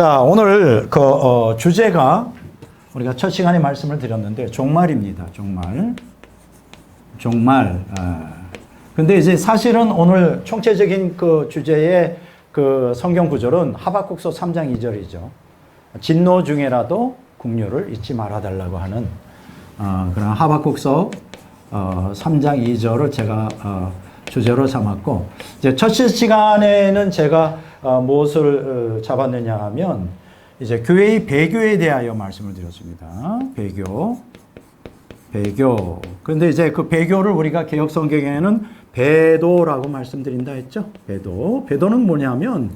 자, 오늘 주제가 우리가 첫 시간에 말씀을 드렸는데 종말입니다. 종말. 근데 이제 사실은 오늘 총체적인 그 주제의 그 성경 구절은 하박국서 3장 2절이죠. 진노 중에라도 긍휼을 잊지 말아 달라고 하는 그런 하박국서 3장 2절을 제가 주제로 삼았고, 이제 첫 시간에는 제가 무엇을 잡았느냐 하면 이제 교회의 배교에 대하여 말씀을 드렸습니다. 배교. 그런데 이제 그 배교를 우리가 개역 성경에는 배도라고 말씀드린다 했죠. 배도는 뭐냐면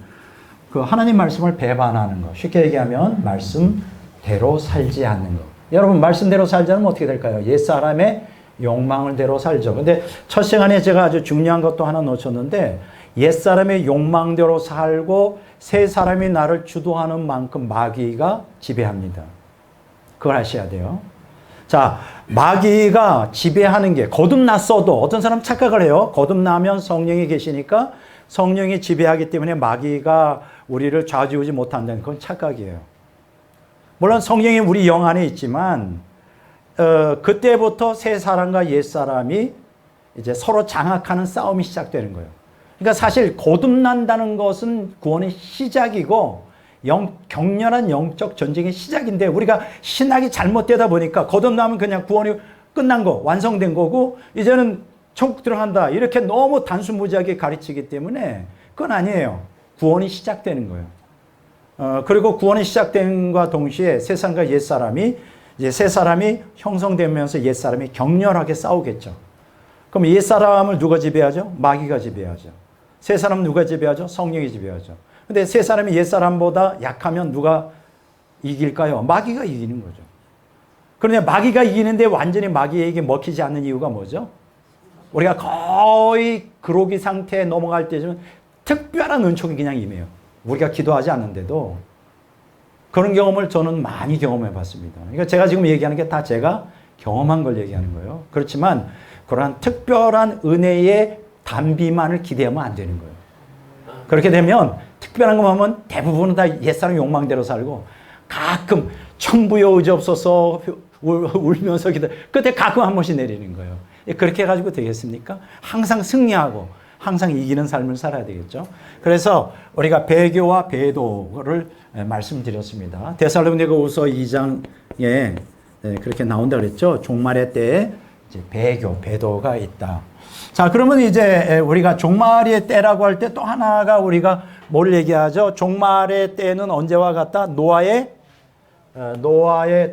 그 하나님 말씀을 배반하는 거. 쉽게 얘기하면 말씀대로 살지 않는 거. 여러분, 말씀대로 살지 않으면 어떻게 될까요? 옛사람의 욕망을 대로 살죠. 근데 첫 시간에 제가 아주 중요한 것도 하나 놓쳤는데, 옛사람의 욕망대로 살고 새 사람이 나를 주도하는 만큼 마귀가 지배합니다. 그걸 아셔야 돼요. 자, 마귀가 지배하는 게 거듭났어도 어떤 사람 착각을 해요. 거듭나면 성령이 계시니까 성령이 지배하기 때문에 마귀가 우리를 좌지우지 못한다는 그건 착각이에요. 물론 성령이 우리 영 안에 있지만 그때부터 새 사람과 옛 사람이 이제 서로 장악하는 싸움이 시작되는 거예요. 그러니까 사실 거듭난다는 것은 구원의 시작이고 격렬한 영적 전쟁의 시작인데, 우리가 신학이 잘못되다 보니까 거듭나면 그냥 구원이 끝난 거, 완성된 거고 이제는 천국 들어간다 이렇게 너무 단순무지하게 가르치기 때문에 그건 아니에요. 구원이 시작되는 거예요. 그리고 구원이 시작된과 동시에 새 사람과 옛 사람이 이제 새 사람이 형성되면서 옛 사람이 격렬하게 싸우겠죠. 그럼 옛 사람을 누가 지배하죠? 마귀가 지배하죠. 새 사람 누가 지배하죠? 성령이 지배하죠. 근데 새 사람이 옛 사람보다 약하면 누가 이길까요? 마귀가 이기는 거죠. 그런데 마귀가 이기는데 완전히 마귀에게 먹히지 않는 이유가 뭐죠? 우리가 거의 그로기 상태에 넘어갈 때쯤은 특별한 은총이 그냥 임해요. 우리가 기도하지 않는데도 그런 경험을 저는 많이 경험해 봤습니다. 그러니까 제가 지금 얘기하는 게 다 제가 경험한 걸 얘기하는 거예요. 그렇지만 그러한 특별한 은혜의 단비만을 기대하면 안 되는 거예요. 그렇게 되면 특별한 것만 하면 대부분은 다 옛사람 욕망대로 살고, 가끔 천부여 의지없어서 울면서 기도, 그때 가끔 한 번씩 내리는 거예요. 그렇게 해가지고 되겠습니까? 항상 승리하고 항상 이기는 삶을 살아야 되겠죠. 그래서 우리가 배교와 배도를 말씀드렸습니다. 데살로니가후서 2장에 그렇게 나온다 그랬죠. 종말의 때에 이제 배도가 있다. 자, 그러면 이제 우리가 종말의 때라고 할 때 또 하나가 우리가 뭘 얘기하죠? 종말의 때는 언제와 같다? 노아의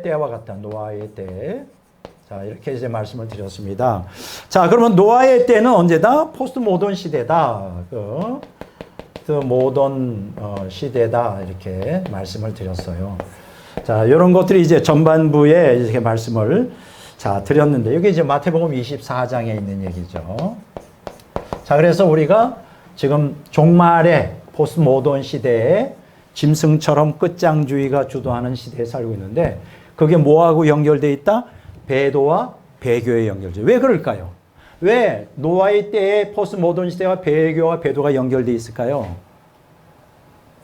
때와 같다. 노아의 때. 자, 이렇게 이제 말씀을 드렸습니다. 자, 그러면 노아의 때는 언제다? 포스트 모던 시대다. 모던 시대다. 이렇게 말씀을 드렸어요. 자, 이런 것들이 이제 전반부에 이렇게 말씀을 드렸는데, 여기 이제 마태복음 24장에 있는 얘기죠. 자, 그래서 우리가 지금 종말의 포스트 모던 시대에 짐승처럼 끝장주의가 주도하는 시대에 살고 있는데, 그게 뭐하고 연결되어 있다? 배도와 배교에 연결돼요. 왜 그럴까요? 왜 노아의 때에 포스트 모던 시대와 배교와 배도가 연결되어 있을까요?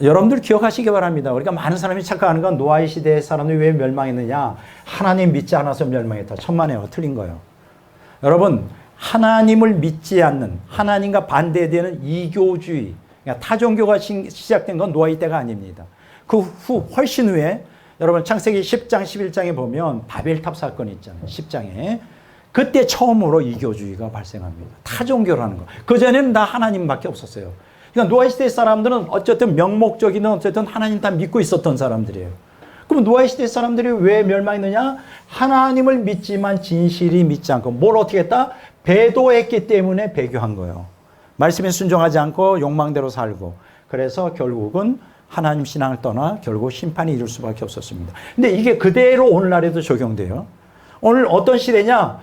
여러분들 기억하시기 바랍니다. 우리가 많은 사람이 착각하는 건 노아의 시대의 사람들이 왜 멸망했느냐? 하나님 믿지 않아서 멸망했다. 천만에요. 틀린 거예요. 여러분, 하나님을 믿지 않는, 하나님과 반대되는 이교주의, 그러니까 타종교가 시작된 건 노아의 때가 아닙니다. 그 후, 훨씬 후에 여러분 창세기 10장, 11장에 보면 바벨탑 사건이 있잖아요. 10장에. 그때 처음으로 이교주의가 발생합니다. 타종교라는 거. 그전에는 다 하나님밖에 없었어요. 그러니까 노아 시대 사람들은 어쨌든 명목적이든 어쨌든 하나님 다 믿고 있었던 사람들이에요. 그럼 노아 시대 사람들이 왜 멸망했느냐? 하나님을 믿지만 진실이 믿지 않고 뭘 어떻게 했다? 배도했기 때문에 배교한 거예요. 말씀에 순종하지 않고 욕망대로 살고, 그래서 결국은 하나님 신앙을 떠나 결국 심판이 이룰 수밖에 없었습니다. 근데 이게 그대로 오늘날에도 적용돼요. 오늘 어떤 시대냐?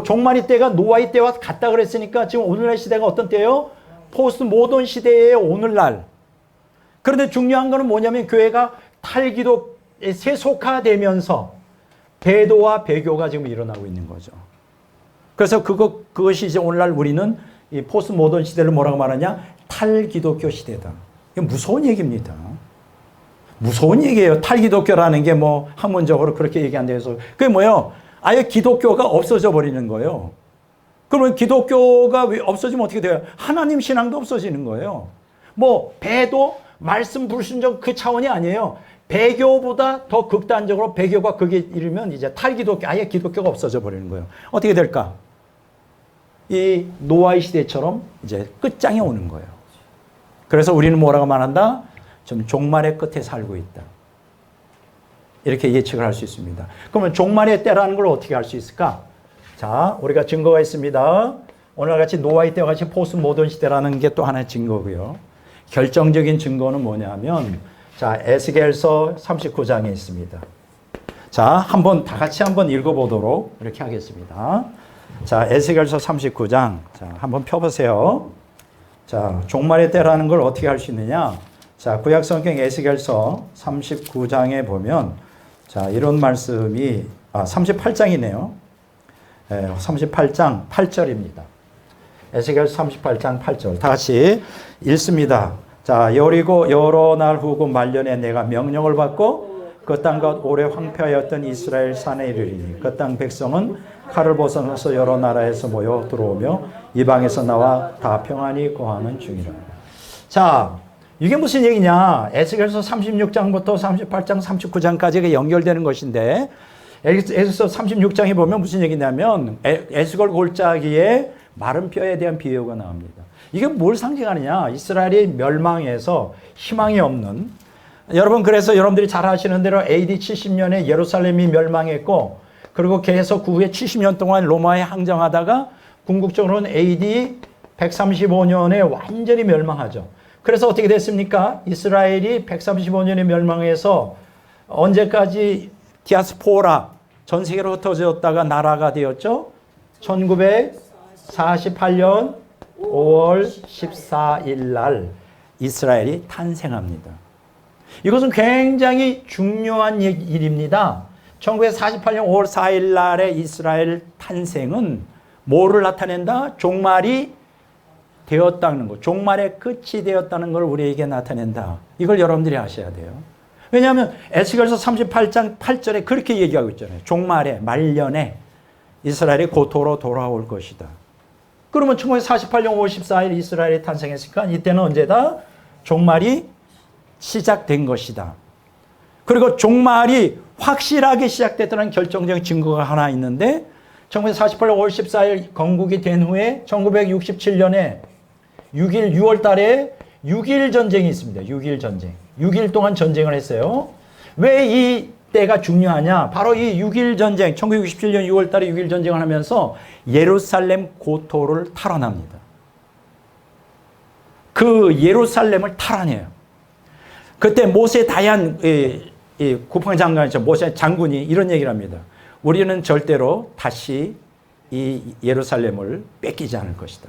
종말의 때가 노아의 때와 같다 그랬으니까 지금 오늘날 시대가 어떤 때예요? 포스트 모던 시대의 오늘날. 그런데 중요한 거는 뭐냐면 교회가 탈기독에 세속화되면서 배도와 배교가 지금 일어나고 있는 거죠. 그래서 그것이 이제 오늘날 우리는 이 포스트 모던 시대를 뭐라고 말하냐? 탈기독교 시대다. 이게 무서운 얘기입니다. 무서운 얘기예요. 탈기독교라는 게 뭐 학문적으로 그렇게 얘기한다 해서. 그게 뭐예요? 아예 기독교가 없어져 버리는 거예요. 그러면 기독교가 왜 없어지면 어떻게 돼요? 하나님 신앙도 없어지는 거예요. 뭐 배도 말씀 불순종 그 차원이 아니에요. 배교보다 더 극단적으로 배교가 그게 이르면 이제 탈기독교, 아예 기독교가 없어져 버리는 거예요. 어떻게 될까? 이 노아의 시대처럼 이제 끝장이 오는 거예요. 그래서 우리는 뭐라고 말한다? 좀 종말의 끝에 살고 있다. 이렇게 예측을 할 수 있습니다. 그러면 종말의 때라는 걸 어떻게 알 수 있을까? 자, 우리가 증거가 있습니다. 오늘같이 노아의 때와 같이 포스트 모던 시대라는 게 또 하나의 증거고요. 결정적인 증거는 뭐냐면, 자, 에스겔서 39장에 있습니다. 자, 한번 다 같이 한번 읽어보도록 이렇게 하겠습니다. 자, 에스겔서 39장. 자, 한번 펴보세요. 자, 종말의 때라는 걸 어떻게 알 수 있느냐? 자, 구약 성경 에스겔서 39장에 보면, 자, 이런 말씀이, 38장이네요. 38장 8절입니다. 에스겔서 38장 8절. 다 같이 읽습니다. 자, 여리고 여러 날 후고 말년에 내가 명령을 받고 그 땅과 오래 황폐하였던 이스라엘 산에 이르리니 그 땅 백성은 칼을 벗어나서 여러 나라에서 모여 들어오며 이방에서 나와 다 평안히 거하는 중이라. 자, 이게 무슨 얘기냐? 에스겔서 36장부터 38장, 39장까지가 연결되는 것인데 에스겔서 36장에 보면 무슨 얘기냐면 에스겔 골짜기에 마른 뼈에 대한 비유가 나옵니다. 이게 뭘 상징하느냐? 이스라엘이 멸망해서 희망이 없는, 여러분 그래서 여러분들이 잘 아시는 대로 AD 70년에 예루살렘이 멸망했고 그리고 계속 그 후에 70년 동안 로마에 항정하다가 궁극적으로는 AD 135년에 완전히 멸망하죠. 그래서 어떻게 됐습니까? 이스라엘이 135년에 멸망해서 언제까지 디아스포라, 전 세계로 흩어졌다가 나라가 되었죠? 1948년 5월 14일 날 이스라엘이 탄생합니다. 이것은 굉장히 중요한 일입니다. 1948년 5월 4일 날의 이스라엘 탄생은 뭐를 나타낸다? 종말이 되었다는 것, 종말의 끝이 되었다는 걸 우리에게 나타낸다. 이걸 여러분들이 아셔야 돼요. 왜냐하면 에스겔서 38장 8절에 그렇게 얘기하고 있잖아요. 종말에, 말년에 이스라엘이 고토로 돌아올 것이다. 그러면 1948년 5월 14일 이스라엘이 탄생했으니까 이때는 언제다? 종말이 시작된 것이다. 그리고 종말이 확실하게 시작됐다는 결정적인 증거가 하나 있는데 1948년 5월 14일 건국이 된 후에 1967년에 6월 달에 6.1 전쟁이 있습니다. 6.1 전쟁. 6일 동안 전쟁을 했어요. 왜 이 때가 중요하냐? 바로 이 6.1 전쟁, 1967년 6월 달에 6.1 전쟁을 하면서 예루살렘 고토를 탈환합니다. 그 예루살렘을 탈환해요. 그때 모세 다얀 국방장관이죠. 모세 장군이 이런 얘기를 합니다. 우리는 절대로 다시 이 예루살렘을 뺏기지 않을 것이다.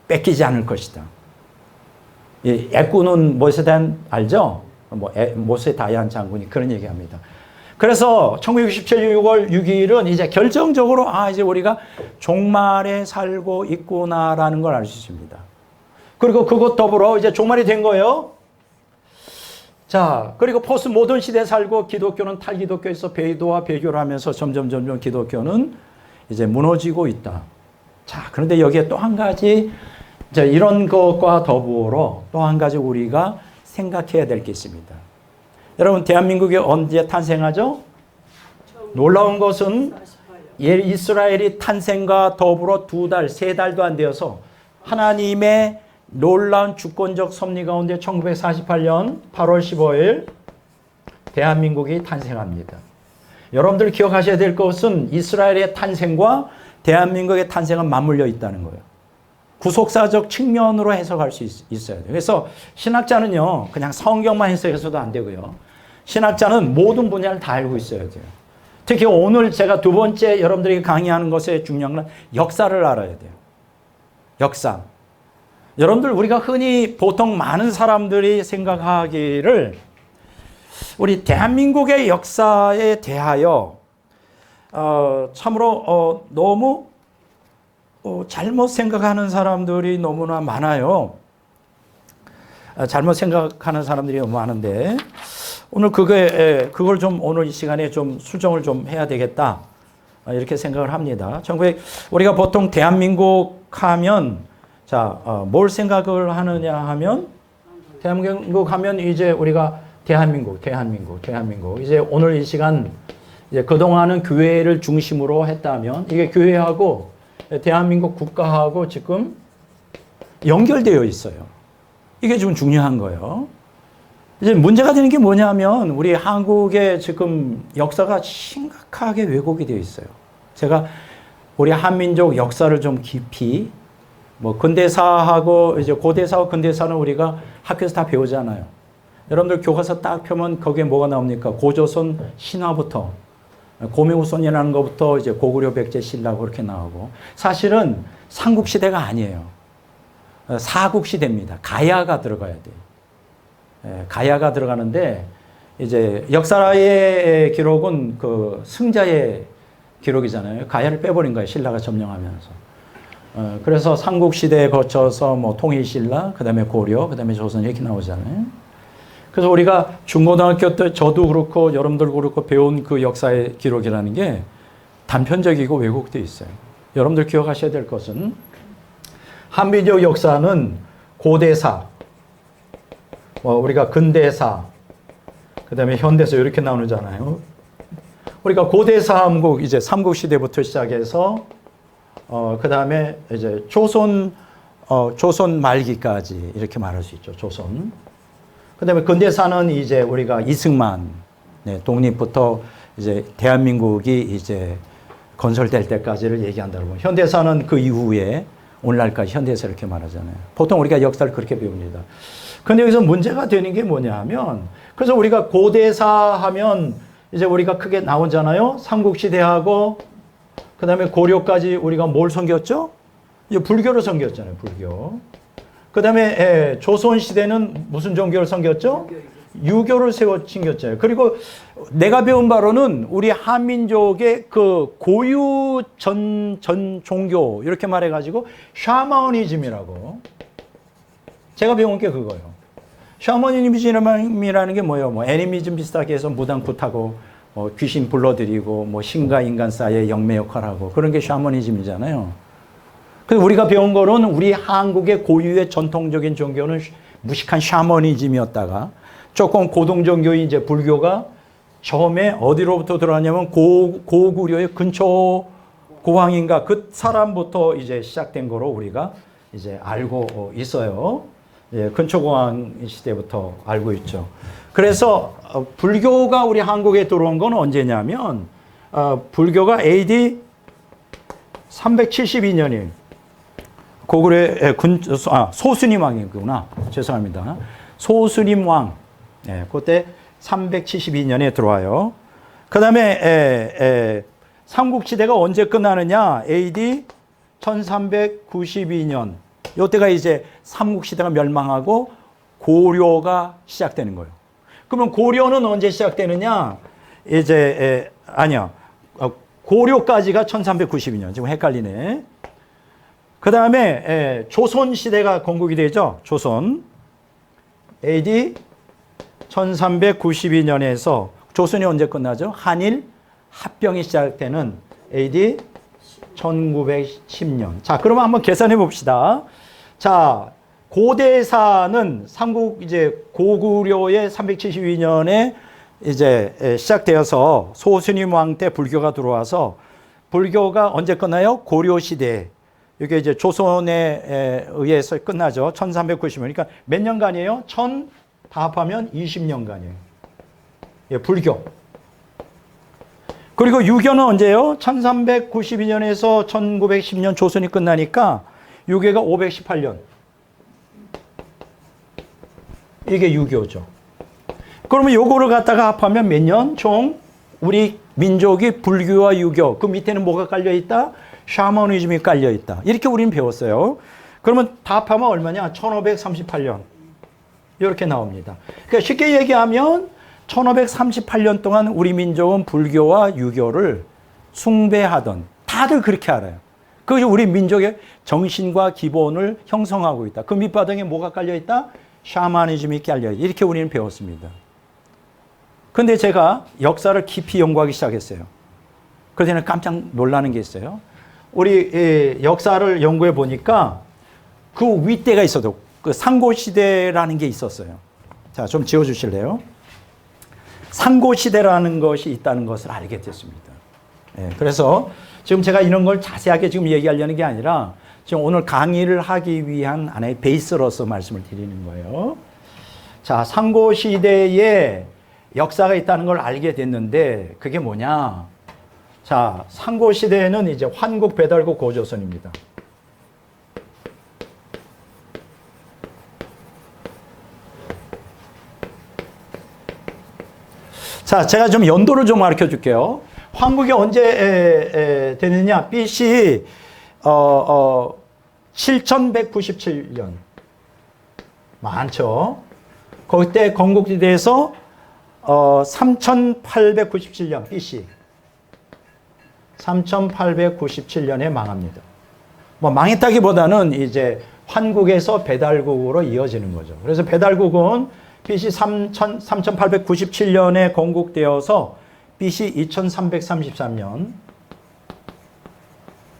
뺏기지 않을 것이다. 애꾸는 모세 다얀 알죠? 모세 다얀 장군이 그런 얘기합니다. 그래서 1967년 6월 6일은 이제 결정적으로 이제 우리가 종말에 살고 있구나라는 걸 알 수 있습니다. 그리고 그것 더불어 이제 종말이 된 거예요. 자, 그리고 포스트 모던 시대에 살고 기독교는 탈기독교에서 배도와 배교를 하면서 점점 기독교는 이제 무너지고 있다. 자, 그런데 여기에 또 한 가지 이런 것과 더불어 또 한 가지 우리가 생각해야 될 게 있습니다. 여러분, 대한민국이 언제 탄생하죠? 놀라운 것은 이스라엘이 탄생과 더불어 2달, 3달도 안 되어서 하나님의 놀라운 주권적 섭리 가운데 1948년 8월 15일 대한민국이 탄생합니다. 여러분들 기억하셔야 될 것은 이스라엘의 탄생과 대한민국의 탄생은 맞물려 있다는 거예요. 구속사적 측면으로 해석할 수 있어야 돼요. 그래서 신학자는요, 그냥 성경만 해석해서도 안 되고요. 신학자는 모든 분야를 다 알고 있어야 돼요. 특히 오늘 제가 두 번째 여러분들에게 강의하는 것의 중요한 건 역사를 알아야 돼요. 역사. 여러분들, 우리가 흔히 보통 많은 사람들이 생각하기를 우리 대한민국의 역사에 대하여 참으로 너무 잘못 생각하는 사람들이 너무나 많아요. 잘못 생각하는 사람들이 너무 많은데 오늘 그걸 좀 오늘 이 시간에 좀 수정을 좀 해야 되겠다. 이렇게 생각을 합니다. 우리가 보통 대한민국 하면 뭘 생각을 하느냐 하면 대한민국 하면 이제 우리가 대한민국. 이제 오늘 이 시간 이제 그동안은 교회를 중심으로 했다면 이게 교회하고 대한민국 국가하고 지금 연결되어 있어요. 이게 좀 중요한 거예요. 이제 문제가 되는 게 뭐냐면 우리 한국의 지금 역사가 심각하게 왜곡이 되어 있어요. 제가 우리 한민족 역사를 좀 깊이 근대사하고 이제 고대사와 근대사는 우리가 학교에서 다 배우잖아요. 여러분들 교과서 딱 펴면 거기에 뭐가 나옵니까? 고조선 신화부터 고명우선이라는 것부터 이제 고구려 백제 신라 그렇게 나오고 사실은 삼국시대가 아니에요. 사국시대입니다. 가야가 들어가야 돼요. 가야가 들어가는데 이제 역사의 기록은 그 승자의 기록이잖아요. 가야를 빼버린 거예요. 신라가 점령하면서. 그래서 삼국시대에 거쳐서 통일신라, 그 다음에 고려, 그 다음에 조선 이렇게 나오잖아요. 그래서 우리가 중고등학교 때 저도 그렇고 여러분들 그렇고 배운 그 역사의 기록이라는 게 단편적이고 왜곡되어 있어요. 여러분들 기억하셔야 될 것은 한민족 역사는 고대사, 우리가 근대사, 그 다음에 현대사 이렇게 나누잖아요. 우리가 고대사 한국 이제 삼국시대부터 시작해서 그 다음에 이제 조선 말기까지 이렇게 말할 수 있죠. 조선. 그 다음에 근대사는 이제 우리가 이승만 독립부터 이제 대한민국이 이제 건설될 때까지를 얘기한다고. 현대사는 그 이후에 오늘날까지 현대사 이렇게 말하잖아요. 보통 우리가 역사를 그렇게 배웁니다. 근데 여기서 문제가 되는 게 뭐냐 하면 그래서 우리가 고대사 하면 이제 우리가 크게 나오잖아요. 삼국시대하고 그 다음에 고려까지 우리가 뭘 섬겼죠? 이제 불교를 섬겼잖아요. 불교. 그 다음에 조선시대는 무슨 종교를 섬겼죠? 유교를 챙겼잖아요. 그리고 내가 배운 바로는 우리 한민족의 그 고유 전 종교 이렇게 말해가지고 샤머니즘이라고 제가 배운 게 그거예요. 샤머니즘이라는 게 뭐예요? 애니미즘 비슷하게 해서 무당굿하고 귀신 불러들이고 신과 인간 사이의 영매 역할하고 그런 게 샤머니즘이잖아요. 그래서 우리가 배운 거는 우리 한국의 고유의 전통적인 종교는 무식한 샤머니즘이었다가 조금 고등종교인 이제 불교가 처음에 어디로부터 들어왔냐면 고구려의 근초 고왕인가 그 사람부터 이제 시작된 거로 우리가 이제 알고 있어요. 예, 근초 고왕 시대부터 알고 있죠. 그래서 불교가 우리 한국에 들어온 건 언제냐면 불교가 AD 372년이 고구려의 소수님 왕이구나. 죄송합니다. 소수님 왕. 예, 그때 372년에 들어와요. 그 다음에 삼국시대가 언제 끝나느냐? AD 1392년. 이때가 이제 삼국시대가 멸망하고 고려가 시작되는 거예요. 그러면 고려는 언제 시작되느냐? 이제 아니야. 고려까지가 1392년. 지금 헷갈리네. 그 다음에 조선시대가 건국이 되죠. 조선. AD 1392년에서 조선이 언제 끝나죠? 한일 합병이 시작되는 AD 1910년. 자, 그러면 한번 계산해 봅시다. 자, 고대사는 이제 고구려의 372년에 이제 시작되어서 소수님 왕 때 불교가 들어와서 불교가 언제 끝나요? 고려 시대. 이게 이제 조선에 의해서 끝나죠. 1390년. 그러니까 몇 년간이에요? 다 합하면 20년간이에요. 예, 불교. 그리고 유교는 언제요? 1392년에서 1910년 조선이 끝나니까 유교가 518년. 이게 유교죠. 그러면 요거를 갖다가 합하면 몇 년? 총 우리 민족이 불교와 유교. 그 밑에는 뭐가 깔려있다? 샤머니즘이 깔려있다. 이렇게 우리는 배웠어요. 그러면 다 합하면 얼마냐? 1538년. 이렇게 나옵니다. 그러니까 쉽게 얘기하면 1538년 동안 우리 민족은 불교와 유교를 숭배하던 다들 그렇게 알아요. 그것이 우리 민족의 정신과 기본을 형성하고 있다. 그 밑바닥에 뭐가 깔려있다? 샤머니즘이 깔려있다. 이렇게 우리는 배웠습니다. 근데 제가 역사를 깊이 연구하기 시작했어요. 그래서 깜짝 놀라는 게 있어요. 우리 역사를 연구해 보니까 그 윗대가 있어도 그 상고시대라는 게 있었어요. 자, 좀 지워주실래요? 상고시대라는 것이 있다는 것을 알게 됐습니다. 예, 그래서 지금 제가 이런 걸 자세하게 지금 얘기하려는 게 아니라 지금 오늘 강의를 하기 위한 하나의 베이스로서 말씀을 드리는 거예요. 자, 상고시대에 역사가 있다는 걸 알게 됐는데 그게 뭐냐? 자, 상고시대에는 이제 환국, 배달국, 고조선입니다. 자, 제가 좀 연도를 좀 가르쳐 줄게요. 환국이 언제 되느냐? BC 7197년. 많죠? 그때 건국지대에서 3897년 BC. 3897년에 망합니다. 뭐 망했다기보다는 이제 환국에서 배달국으로 이어지는 거죠. 그래서 배달국은 BC 3897년에 건국되어서 BC 2333년.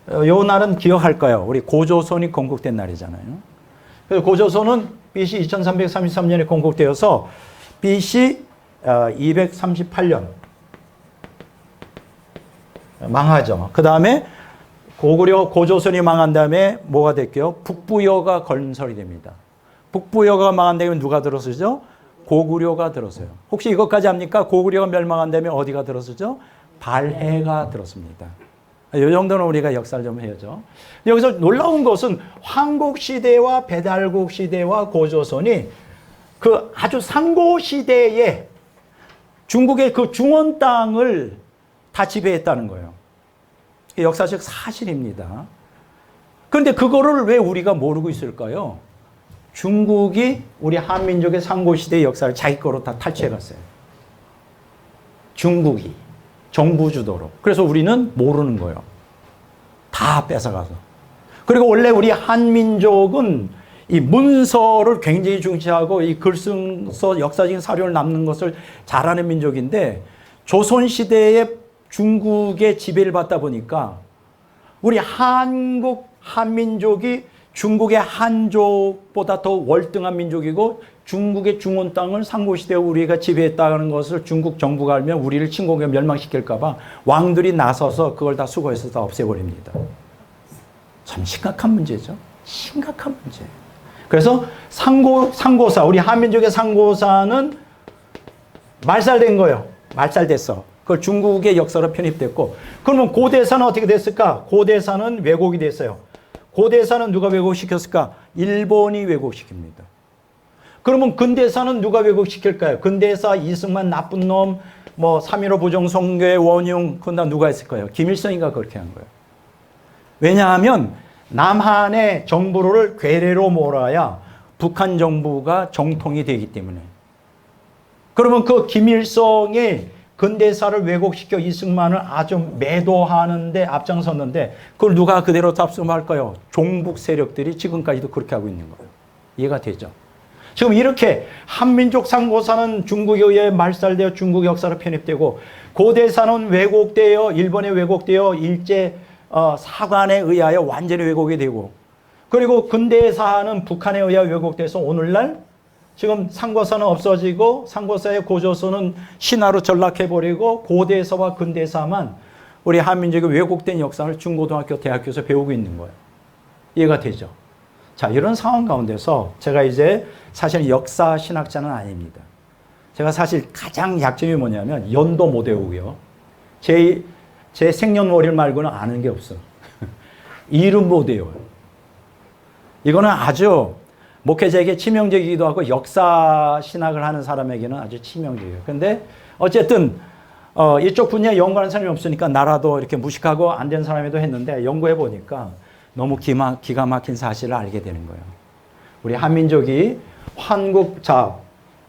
요 날은 기억할까요? 우리 고조선이 건국된 날이잖아요. 그래서 고조선은 BC 2333년에 건국되어서 BC 238년 망하죠. 그 다음에 고조선이 망한 다음에 뭐가 됐고요? 북부여가 건설이 됩니다. 북부여가 망한 다음에 누가 들어서죠? 고구려가 들어서요. 혹시 이것까지 압니까? 고구려가 멸망한 다음에 어디가 들어서죠? 발해가 들었습니다. 이 정도는 우리가 역사를 좀 해야죠. 여기서 놀라운 것은 황국시대와 배달국시대와 고조선이 그 아주 상고시대에 중국의 그 중원 땅을 다 지배했다는 거예요. 역사적 사실입니다. 그런데 그거를 왜 우리가 모르고 있을까요? 중국이 우리 한민족의 상고시대의 역사를 자기 거로 다 탈취해 갔어요. 중국이 정부 주도로. 그래서 우리는 모르는 거예요. 다 뺏어가서. 그리고 원래 우리 한민족은 이 문서를 굉장히 중시하고 이 글쓴서 역사적인 사료를 남는 것을 잘하는 민족인데 조선시대에 중국의 지배를 받다 보니까 우리 한민족이 중국의 한족보다 더 월등한 민족이고 중국의 중원 땅을 상고시대에 우리가 지배했다는 것을 중국 정부가 알면 우리를 침공해 멸망시킬까 봐 왕들이 나서서 그걸 다 수거해서 다 없애버립니다. 참 심각한 문제죠. 심각한 문제. 그래서 상고사, 우리 한민족의 상고사는 말살된 거예요. 말살됐어. 그걸 중국의 역사로 편입됐고, 그러면 고대사는 어떻게 됐을까? 고대사는 왜곡이 됐어요. 고대사는 누가 왜곡시켰을까? 일본이 왜곡시킵니다. 그러면 근대사는 누가 왜곡시킬까요? 근대사 이승만 나쁜 놈, 뭐 3.15 부정선거의 원흉, 그건 다 누가 했을까요? 김일성이가 그렇게 한 거예요. 왜냐하면 남한의 정부를 괴뢰로 몰아야 북한 정부가 정통이 되기 때문에. 그러면 그 김일성이 근대사를 왜곡시켜 이승만을 아주 매도하는데 앞장섰는데 그걸 누가 그대로 답습할까요? 종북 세력들이 지금까지도 그렇게 하고 있는 거예요. 이해가 되죠? 지금 이렇게 한민족 상고사는 중국에 의해 말살되어 중국 역사로 편입되고 고대사는 왜곡되어 일본에 왜곡되어 일제 사관에 의하여 완전히 왜곡이 되고 그리고 근대사는 북한에 의해 왜곡돼서 오늘날 지금 상고사는 없어지고 상고사의 고조선은 신화로 전락해버리고 고대사와 근대사만 우리 한민족의 왜곡된 역사를 중고등학교, 대학교에서 배우고 있는 거예요. 이해가 되죠? 자, 이런 상황 가운데서 제가 이제 사실 역사 신학자는 아닙니다. 제가 사실 가장 약점이 뭐냐면 연도 못 외우고요. 제 생년월일 말고는 아는 게 없어. 이름 못 외워요. 이거는 아주 목회자에게 치명적이기도 하고 역사 신학을 하는 사람에게는 아주 치명적이에요. 그런데 어쨌든 이쪽 분야에 연구하는 사람이 없으니까 나라도 이렇게 무식하고 안 된 사람에도 했는데 연구해 보니까 너무 기가 막힌 사실을 알게 되는 거예요. 우리 한민족이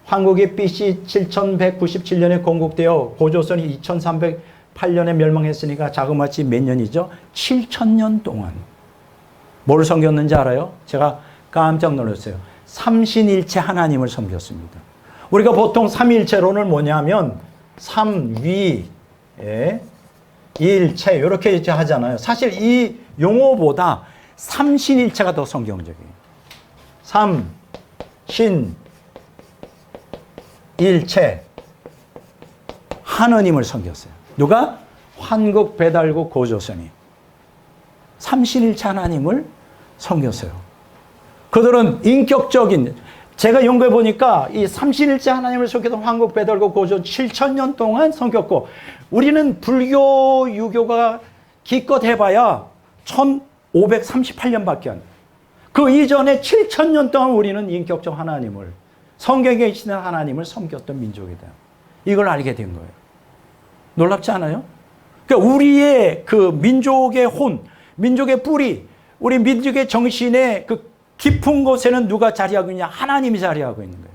한국이 BC 7197년에 건국되어 고조선이 2308년에 멸망했으니까 자그마치 몇 년이죠? 7000년 동안 뭘 섬겼는지 알아요? 제가 깜짝 놀랐어요. 삼신일체 하나님을 섬겼습니다. 우리가 보통 삼일체론을 뭐냐면 삼위일체 이렇게 이제 하잖아요. 사실 이 용어보다 삼신일체가 더 성경적이에요. 삼신일체 하느님을 섬겼어요. 누가? 환국, 배달국, 고조선이 삼신일체 하나님을 섬겼어요. 그들은 인격적인, 제가 연구해 보니까 이 삼신일체 하나님을 섬겼던 환국, 배달국, 고조 7,000년 동안 섬겼고, 우리는 불교, 유교가 기껏 해봐야 1538년밖에 안 돼요. 그 이전에 7,000년 동안 우리는 인격적 하나님을, 성경에 계시는 하나님을 섬겼던 민족이다. 이걸 알게 된 거예요. 놀랍지 않아요? 그러니까 우리의 그 민족의 혼, 민족의 뿌리, 우리 민족의 정신의 그 깊은 곳에는 누가 자리하고 있냐? 하나님이 자리하고 있는 거예요.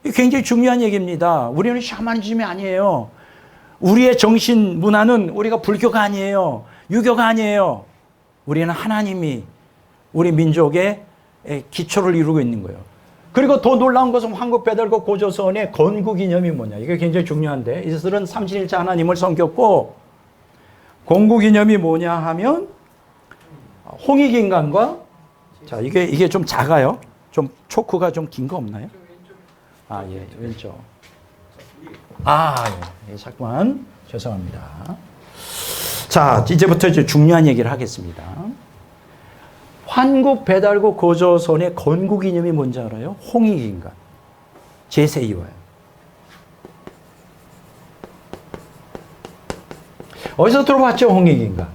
이게 굉장히 중요한 얘기입니다. 우리는 샤머니즘이 아니에요. 우리의 정신 문화는 우리가 불교가 아니에요. 유교가 아니에요. 우리는 하나님이 우리 민족의 기초를 이루고 있는 거예요. 그리고 더 놀라운 것은 환국, 배달국, 고조선의 건국 이념이 뭐냐. 이게 굉장히 중요한데, 이들은 삼신일체 하나님을 섬겼고, 건국 이념이 뭐냐 하면 홍익인간과, 자, 이게 좀 작아요. 좀 초크가 좀 긴 거 없나요? 아, 예, 왼쪽. 아, 예, 잠깐만. 죄송합니다. 자, 이제부터 이제 중요한 얘기를 하겠습니다. 환국, 배달국, 고조선의 건국 이념이 뭔지 알아요? 홍익인간. 제세이와요. 어디서 들어봤죠, 홍익인간?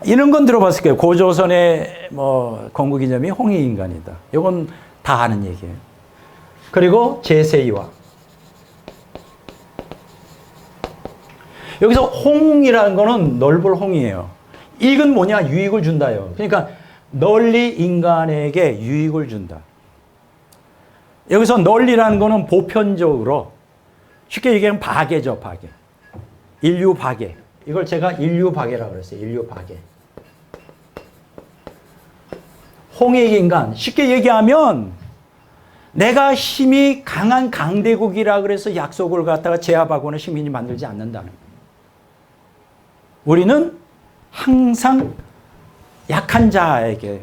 이런 건 들어봤을 거예요. 고조선의 뭐 건국 이념이 홍익인간이다. 이건 다 아는 얘기예요. 그리고 제세이와. 여기서 홍이라는 거는 넓을 홍이에요. 이익은 뭐냐? 유익을 준다요. 그러니까 널리 인간에게 유익을 준다. 여기서 널리라는 거는 보편적으로, 쉽게 얘기하면 박애죠, 박애. 인류 박애. 이걸 제가 인류 박애라고 그랬어요. 인류 박애. 홍익인간. 쉽게 얘기하면 내가 힘이 강한 강대국이라 그래서 약속을 갖다가 제압하고는 시민이 만들지 않는다는 거예요. 우리는 항상 약한 자에게,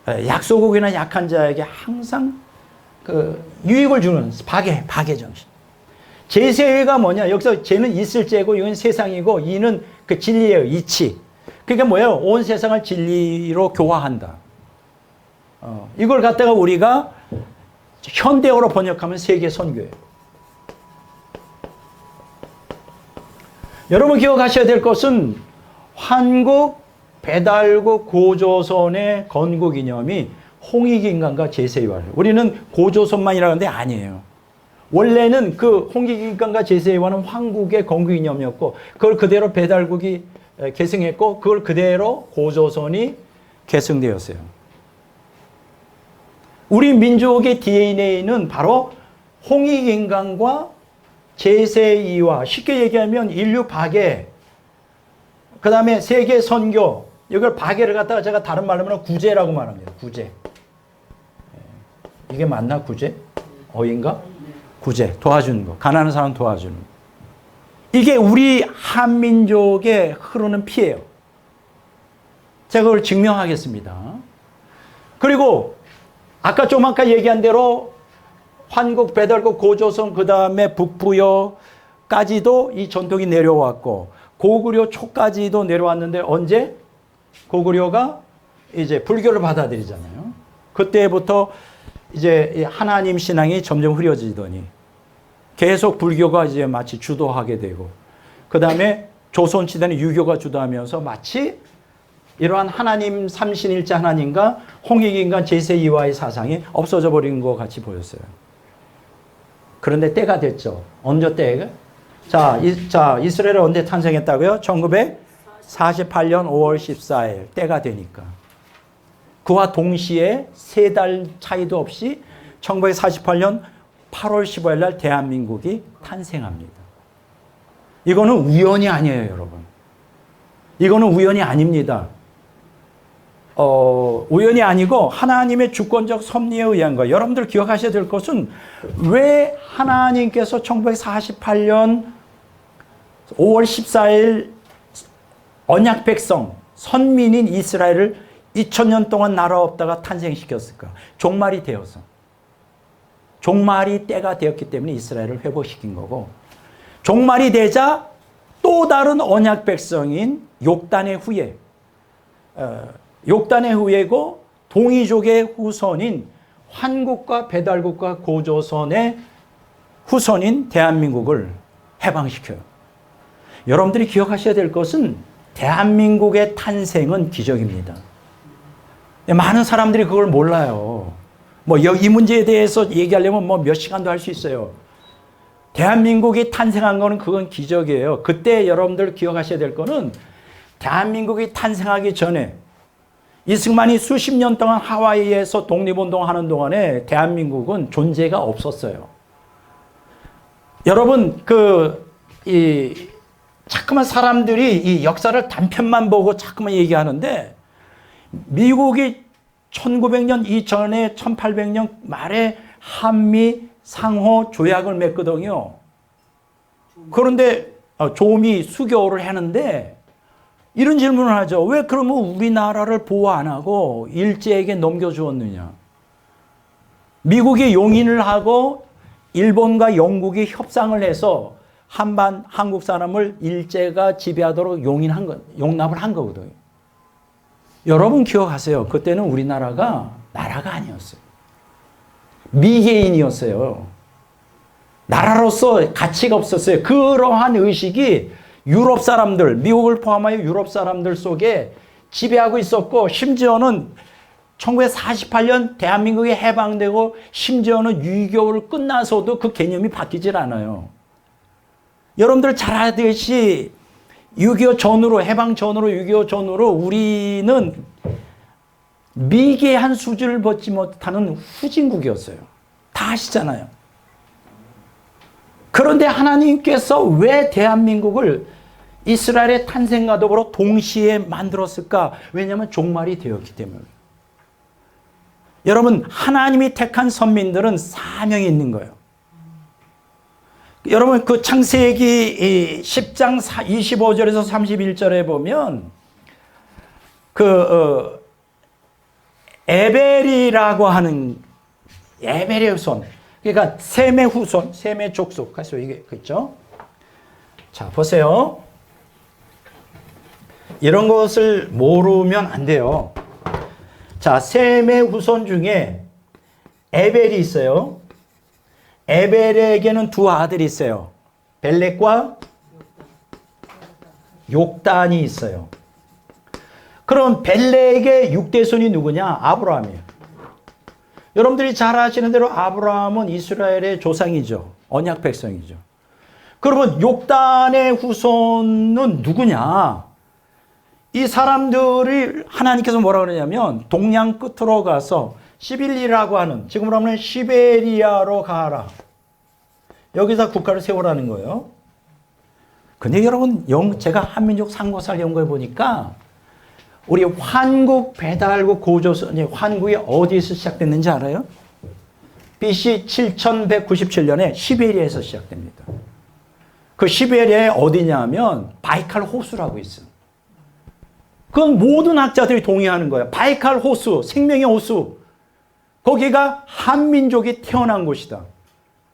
약소국이나 약한 자에게 항상 그 유익을 주는 박애 정신. 제세가 뭐냐? 여기서 제는 있을 제고, 이건 세상이고, 이는 그 진리예요. 이치. 그게 뭐예요? 온 세상을 진리로 교화한다. 이걸 갖다가 우리가 현대어로 번역하면 세계 선교예요. 여러분 기억하셔야 될 것은 환국, 배달국, 고조선의 건국 이념이 홍익인간과 제세이와예요. 우리는 고조선만이라는데 아니에요. 원래는 그 홍익인간과 제세이와는 황국의 건국 이념이었고, 그걸 그대로 배달국이 계승했고, 그걸 그대로 고조선이 계승되었어요. 우리 민족의 DNA는 바로 홍익인간과 제세이와, 쉽게 얘기하면 인류 박애, 그 다음에 세계 선교, 이걸 박애를 갖다가 제가 다른 말로 하면 구제라고 말합니다. 구제. 이게 맞나? 구제? 어인가? 구제. 도와주는 거. 가난한 사람 도와주는 거. 이게 우리 한민족의 흐르는 피예요. 제가 그걸 증명하겠습니다. 그리고 아까 좀 아까 얘기한 대로 환국, 배달국, 고조선, 그 다음에 북부여까지도 이 전통이 내려왔고, 고구려 초까지도 내려왔는데, 언제? 고구려가 이제 불교를 받아들이잖아요. 그때부터 이제 하나님 신앙이 점점 흐려지더니 계속 불교가 이제 마치 주도하게 되고, 그 다음에 조선시대는 유교가 주도하면서 마치 이러한 하나님 삼신일체 하나님과 홍익인간 제세이와의 사상이 없어져 버린 것 같이 보였어요. 그런데 때가 됐죠. 언제 때가? 자, 이스라엘은 언제 탄생했다고요? 1948년 5월 14일 때가 되니까. 그와 동시에 3달 차이도 없이 1948년 8월 15일 날 대한민국이 탄생합니다. 이거는 우연이 아니에요, 여러분. 이거는 우연이 아닙니다. 우연이 아니고 하나님의 주권적 섭리에 의한 거예요. 여러분들 기억하셔야 될 것은 왜 하나님께서 1948년 5월 14일 언약 백성, 선민인 이스라엘을 2000년 동안 나라 없다가 탄생시켰을까? 종말이 되어서. 종말이 때가 되었기 때문에 이스라엘을 회복시킨 거고, 종말이 되자 또 다른 언약 백성인 욕단의 후예, 욕단의 후예고 동이족의 후손인 환국과 배달국과 고조선의 후손인 대한민국을 해방시켜요. 여러분들이 기억하셔야 될 것은 대한민국의 탄생은 기적입니다. 많은 사람들이 그걸 몰라요. 이 문제에 대해서 얘기하려면 몇 시간도 할 수 있어요. 대한민국이 탄생한 거는 그건 기적이에요. 그때 여러분들 기억하셔야 될 거는 대한민국이 탄생하기 전에 이승만이 수십 년 동안 하와이에서 독립운동하는 동안에 대한민국은 존재가 없었어요. 여러분, 자꾸만 사람들이 이 역사를 단편만 보고 자꾸만 얘기하는데, 미국이 1900년 이전에 1800년 말에 한미 상호 조약을 맺거든요. 그런데 조미 수교를 하는데 이런 질문을 하죠. 왜 그러면 우리나라를 보호 안 하고 일제에게 넘겨주었느냐? 미국이 용인을 하고 일본과 영국이 협상을 해서 한국 사람을 일제가 지배하도록 용납을 한 거거든요. 여러분 기억하세요. 그때는 우리나라가 나라가 아니었어요. 미개인이었어요. 나라로서 가치가 없었어요. 그러한 의식이 유럽 사람들, 미국을 포함하여 유럽 사람들 속에 지배하고 있었고, 심지어는 1948년 대한민국이 해방되고 심지어는 6.25를 끝나서도 그 개념이 바뀌질 않아요. 여러분들 잘 아듯이 6.25 전후로, 해방 전후로, 6.25 전후로 우리는 미개한 수준을 벗지 못하는 후진국이었어요. 다 아시잖아요. 그런데 하나님께서 왜 대한민국을 이스라엘의 탄생과 더불어 동시에 만들었을까? 왜냐하면 종말이 되었기 때문에. 여러분, 하나님이 택한 선민들은 사명이 있는 거예요. 여러분, 그 창세기 10장 25절에서 31절에 보면 에벨이라고 하는 에벨의 후손, 그러니까 셈의 후손, 셈의 족속, 그래서 이게 그렇죠? 자, 보세요. 이런 것을 모르면 안 돼요. 자, 셈의 후손 중에 에벨이 있어요. 에벨에게는 두 아들이 있어요. 벨렉과 욕단이 있어요. 그럼 벨렉의 6대손이 누구냐? 아브라함이에요. 여러분들이 잘 아시는 대로 아브라함은 이스라엘의 조상이죠. 언약 백성이죠. 그러면 욕단의 후손은 누구냐? 이 사람들이 하나님께서 뭐라고 그러냐면 동양 끝으로 가서 시빌리라고 하는, 지금으로 하면 시베리아로 가라. 여기서 국가를 세우라는 거예요. 근데 여러분, 제가 한민족 상고사를 연구해 보니까 우리 환국, 배달국, 고조선이 환국이 어디에서 시작됐는지 알아요? BC 7197년에 시베리아에서 시작됩니다. 그 시베리아에 어디냐면 바이칼 호수라고 있어요. 그건 모든 학자들이 동의하는 거예요. 바이칼 호수, 생명의 호수. 거기가 한민족이 태어난 곳이다.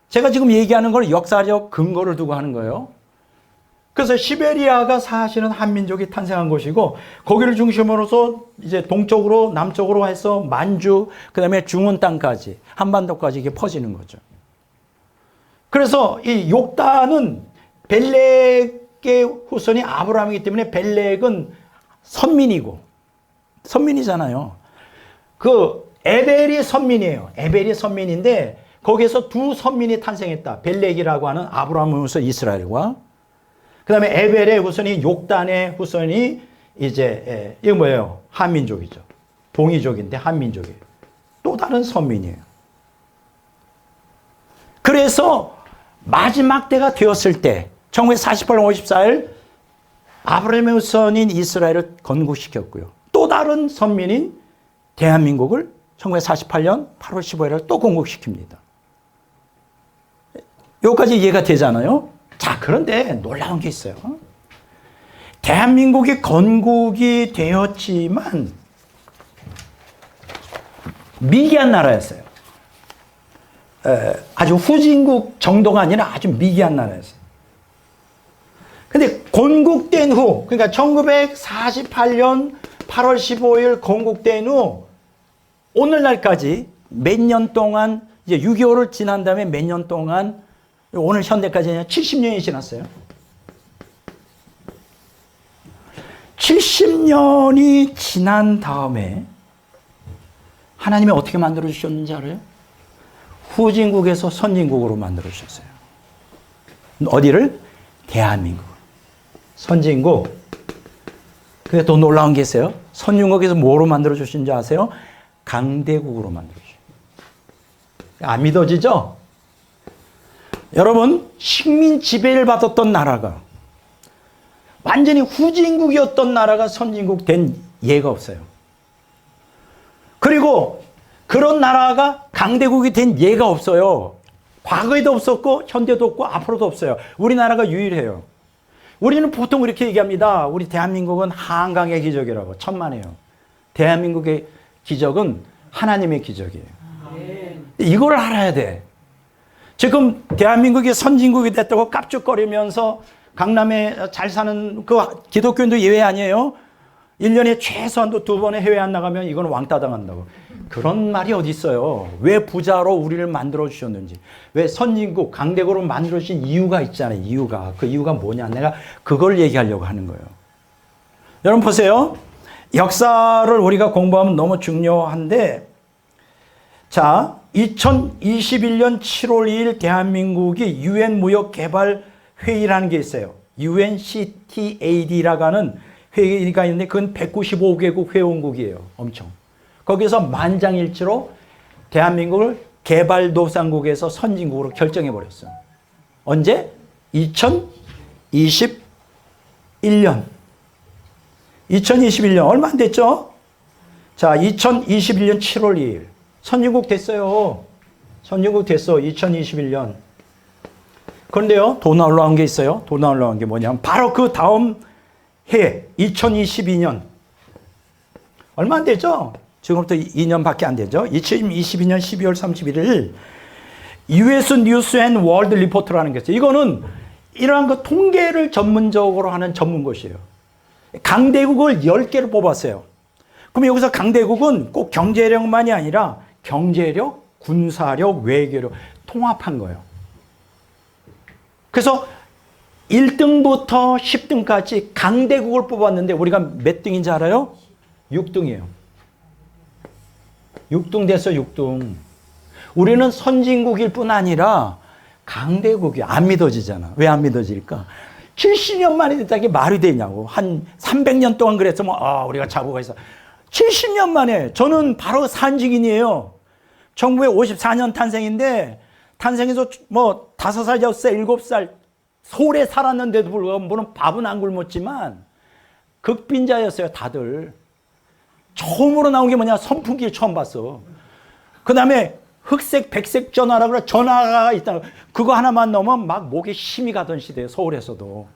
제가 지금 얘기하는 걸 역사적 근거를 두고 하는 거예요. 그래서 시베리아가 사실은 한민족이 탄생한 곳이고, 거기를 중심으로서 이제 동쪽으로 남쪽으로 해서 만주, 그 다음에 중원 땅까지, 한반도까지 이게 퍼지는 거죠. 그래서 이 욕단은 벨렉의 후손이 아브라함이기 때문에 벨렉은 선민이잖아요. 그 에벨이 선민이에요. 에벨이 선민인데 거기에서 두 선민이 탄생했다. 벨렉이라고 하는 아브라함의 후손 이스라엘과, 그 다음에 에벨의 후손이 욕단의 후손이 이제 이거 뭐예요? 한민족이죠. 동이족인데 한민족이에요. 또 다른 선민이에요. 그래서 마지막 때가 되었을 때 1948년 54일 아브라함의 후손인 이스라엘을 건국시켰고요. 또 또 다른 선민인 대한민국을 1948년 8월 15일에 또 건국시킵니다. 여기까지 이해가 되잖아요. 자, 그런데 놀라운 게 있어요. 대한민국이 건국이 되었지만 미개한 나라였어요. 아주 후진국 정도가 아니라 아주 미개한 나라였어요. 근데 건국된 후, 그러니까 1948년 8월 15일 건국된 후 오늘날까지 몇 년 동안, 이제 6.25를 지난 다음에 몇 년 동안, 오늘 현대까지 70년이 지났어요. 70년이 지난 다음에 하나님이 어떻게 만들어주셨는지 알아요? 후진국에서 선진국으로 만들어주셨어요. 어디를? 대한민국. 선진국. 그게 더 놀라운 게 있어요. 선진국에서 뭐로 만들어주신지 아세요? 강대국으로 만들어주셨어요. 안 믿어지죠? 여러분, 식민 지배를 받았던 나라가, 완전히 후진국이었던 나라가 선진국 된 예가 없어요. 그리고 그런 나라가 강대국이 된 예가 없어요. 과거에도 없었고 현대도 없고 앞으로도 없어요. 우리나라가 유일해요. 우리는 보통 이렇게 얘기합니다. 우리 대한민국은 한강의 기적이라고. 천만에요. 대한민국의 기적은 하나님의 기적이에요. 이걸 알아야 돼. 지금 대한민국이 선진국이 됐다고 깝죽거리면서 강남에 잘 사는 그 기독교인도 예외 아니에요? 1년에 최소한도 2번의 해외 안 나가면 이건 왕따 당한다고. 그런 말이 어디 있어요? 왜 부자로 우리를 만들어 주셨는지, 왜 선진국, 강대국으로 만들어 주신 이유가 있잖아요. 이유가. 그 이유가 뭐냐? 내가 그걸 얘기하려고 하는 거예요. 여러분 보세요. 역사를 우리가 공부하면 너무 중요한데, 자, 2021년 7월 2일 대한민국이 UN 무역개발회의라는 게 있어요. UNCTAD라고 하는 회의가 있는데 그건 195개국 회원국이에요. 엄청. 거기서 만장일치로 대한민국을 개발도상국에서 선진국으로 결정해버렸어요. 언제? 2021년. 2021년 얼마 안 됐죠? 자, 2021년 7월 2일. 선진국 됐어요. 선진국 됐어. 2021년. 그런데요, 더 놀라운 게 있어요. 더 놀라운 게 뭐냐면 바로 그 다음 해 2022년 얼마 안 되죠? 지금부터 2년밖에 안 되죠. 2022년 12월 31일 US 뉴스 앤 월드 리포트라는 게 있어요. 이거는 이러한 그 통계를 전문적으로 하는 전문 곳이에요. 강대국을 10개를 뽑았어요. 그럼 여기서 강대국은 꼭 경제력만이 아니라 경제력, 군사력, 외교력 통합한 거예요. 그래서 1등부터 10등까지 강대국을 뽑았는데 우리가 몇 등인지 알아요? 6등이에요. 6등 됐어, 6등. 우리는 선진국일 뿐 아니라 강대국이 안 믿어지잖아. 왜 안 믿어질까? 70년 만에 됐다는 게 말이 되냐고. 한 300년 동안 그랬으면 우리가 자부가 있어. 70년 만에. 저는 바로 산증인이에요. 1954년 탄생인데 탄생해서 뭐 5살, 6살, 7살 서울에 살았는데도 불구하고 물론 밥은 안 굶었지만 극빈자였어요, 다들. 처음으로 나온 게 뭐냐? 선풍기 처음 봤어. 그 다음에 흑색, 백색 전화라고 그래. 전화가 있다. 그거 하나만 넣으면 막 목에 힘이 가던 시대예요, 서울에서도.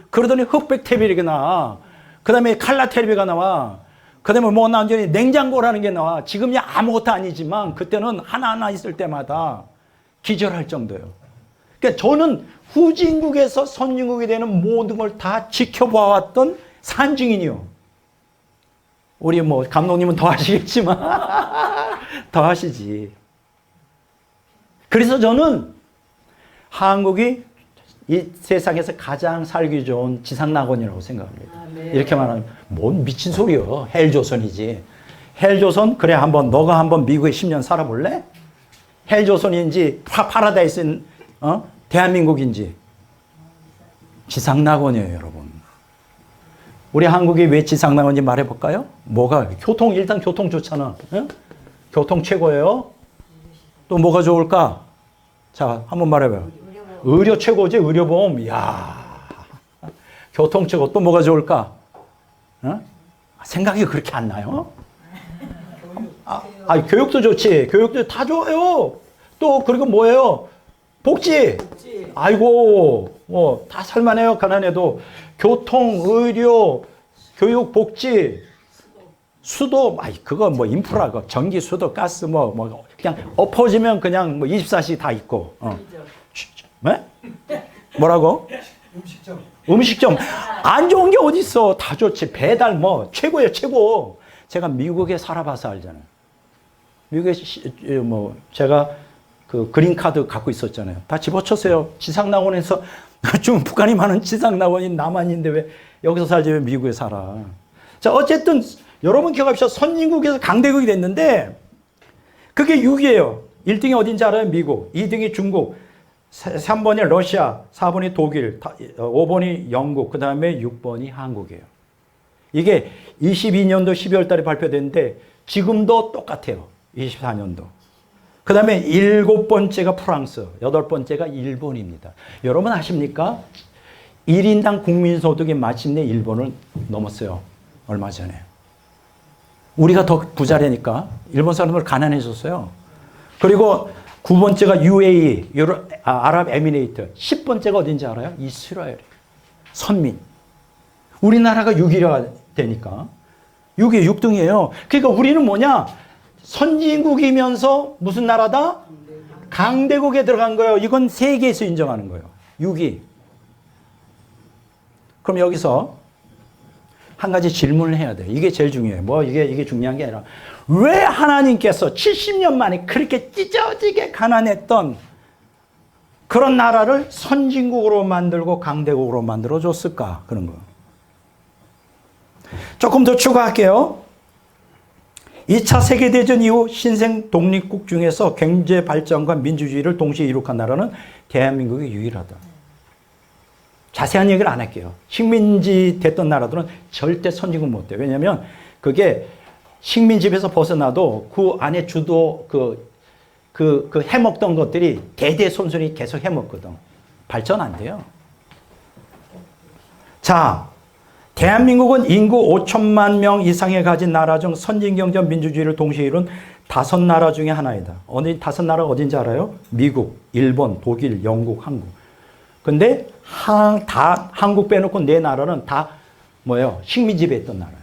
그러더니 흑백 텔레비가 나와. 그 다음에 칼라 텔레비가 나와. 그 다음에 뭐 나온지 냉장고라는 게 나와. 지금이 아무것도 아니지만 그때는 하나하나 있을 때마다 기절할 정도예요. 그러니까 저는 후진국에서 선진국이 되는 모든 걸 다 지켜봐왔던 산증인이요. 우리 뭐 감독님은 더 하시겠지만 더 하시지. 그래서 저는 한국이 이 세상에서 가장 살기 좋은 지상낙원이라고 생각합니다. 이렇게 말하면 뭔 미친 소리요. 헬조선이지. 헬조선? 그래, 한번 너가 한번 미국에 10년 살아볼래? 헬조선인지 파라다이스 대한민국인지. 지상낙원이에요, 여러분. 우리 한국이 왜 지상낙원인지 말해볼까요? 뭐가? 교통, 일단 교통 좋잖아. 응? 교통 최고예요. 또 뭐가 좋을까? 자, 한번 말해봐요. 의료 최고지, 의료보험. 이야. 교통 최고. 또 뭐가 좋을까? 생각이 그렇게 안 나요? 교육도 좋지. 교육도 다 좋아요. 또 그리고 뭐예요? 복지. 아이고, 다 살만해요. 가난해도. 교통, 의료, 교육, 복지, 수도, 그거 뭐 인프라, 전기, 수도, 가스, 그냥 엎어지면 그냥 24시 다 있고. 네? 뭐라고? 음식점. 안 좋은 게 어딨어. 다 좋지. 배달 최고예요, 최고. 제가 미국에 살아봐서 알잖아요. 미국에 제가 그 그린카드 갖고 있었잖아요. 다 집어쳤어요. 지상낙원에서 지금 북한이 많은 지상낙원인 남한인데 왜 여기서 살지 왜 미국에 살아. 자, 어쨌든 여러분 기억합시다. 선진국에서 강대국이 됐는데 그게 6위예요. 1등이 어딘지 알아요? 미국. 2등이 중국. 3번이 러시아. 4번이 독일. 5번이 영국. 그 다음에 6번이 한국이에요. 이게 22년도 12월 달에 발표됐는데 지금도 똑같아요. 24년도. 그 다음에 7번째가 프랑스, 8번째가 일본입니다. 여러분 아십니까? 1인당 국민소득이 마침내 일본을 넘었어요. 얼마 전에. 우리가 더 부자라니까 일본 사람들 가난해졌어요. 그리고 9번째가 UAE, 아랍에미레이트. 10번째가 어딘지 알아요? 이스라엘. 선민. 우리나라가 6위가 되니까. 6위, 6등이에요. 그러니까 우리는 뭐냐? 선진국이면서 무슨 나라다? 강대국에 들어간 거예요. 이건 세계에서 인정하는 거예요. 6위. 그럼 여기서 한 가지 질문을 해야 돼요. 이게 제일 중요해요. 이게 중요한 게 아니라 왜 하나님께서 70년 만에 그렇게 찢어지게 가난했던 그런 나라를 선진국으로 만들고 강대국으로 만들어 줬을까? 그런 거. 조금 더 추가할게요. 2차 세계대전 이후 신생 독립국 중에서 경제 발전과 민주주의를 동시에 이룩한 나라는 대한민국이 유일하다. 자세한 얘기를 안 할게요. 식민지 됐던 나라들은 절대 선진국 못 돼요. 왜냐하면 그게 식민지에서 벗어나도 그 안에 주도 해먹던 것들이 대대손손이 계속 해먹거든. 발전 안 돼요. 자, 대한민국은 인구 5천만 명 이상에 가진 나라 중 선진경제 민주주의를 동시에 이룬 5나라 중에 하나이다. 5나라가 어딘지 알아요? 미국, 일본, 독일, 영국, 한국. 근데 한국 빼놓고 4나라는 다 뭐예요? 식민지배했던 나라예요.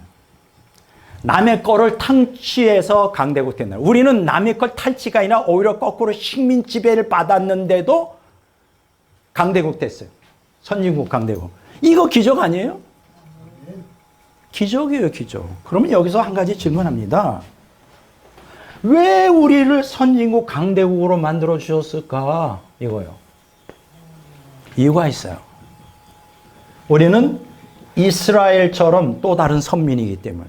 남의 거를 탈취해서 강대국 된 나라. 우리는 남의 걸 탈취가 아니라 오히려 거꾸로 식민지배를 받았는데도 강대국 됐어요. 선진국 강대국. 이거 기적 아니에요? 기적이에요, 기적. 그러면 여기서 한 가지 질문합니다. 왜 우리를 선진국 강대국으로 만들어 주셨을까? 이거요. 이유가 있어요. 우리는 이스라엘처럼 또 다른 선민이기 때문에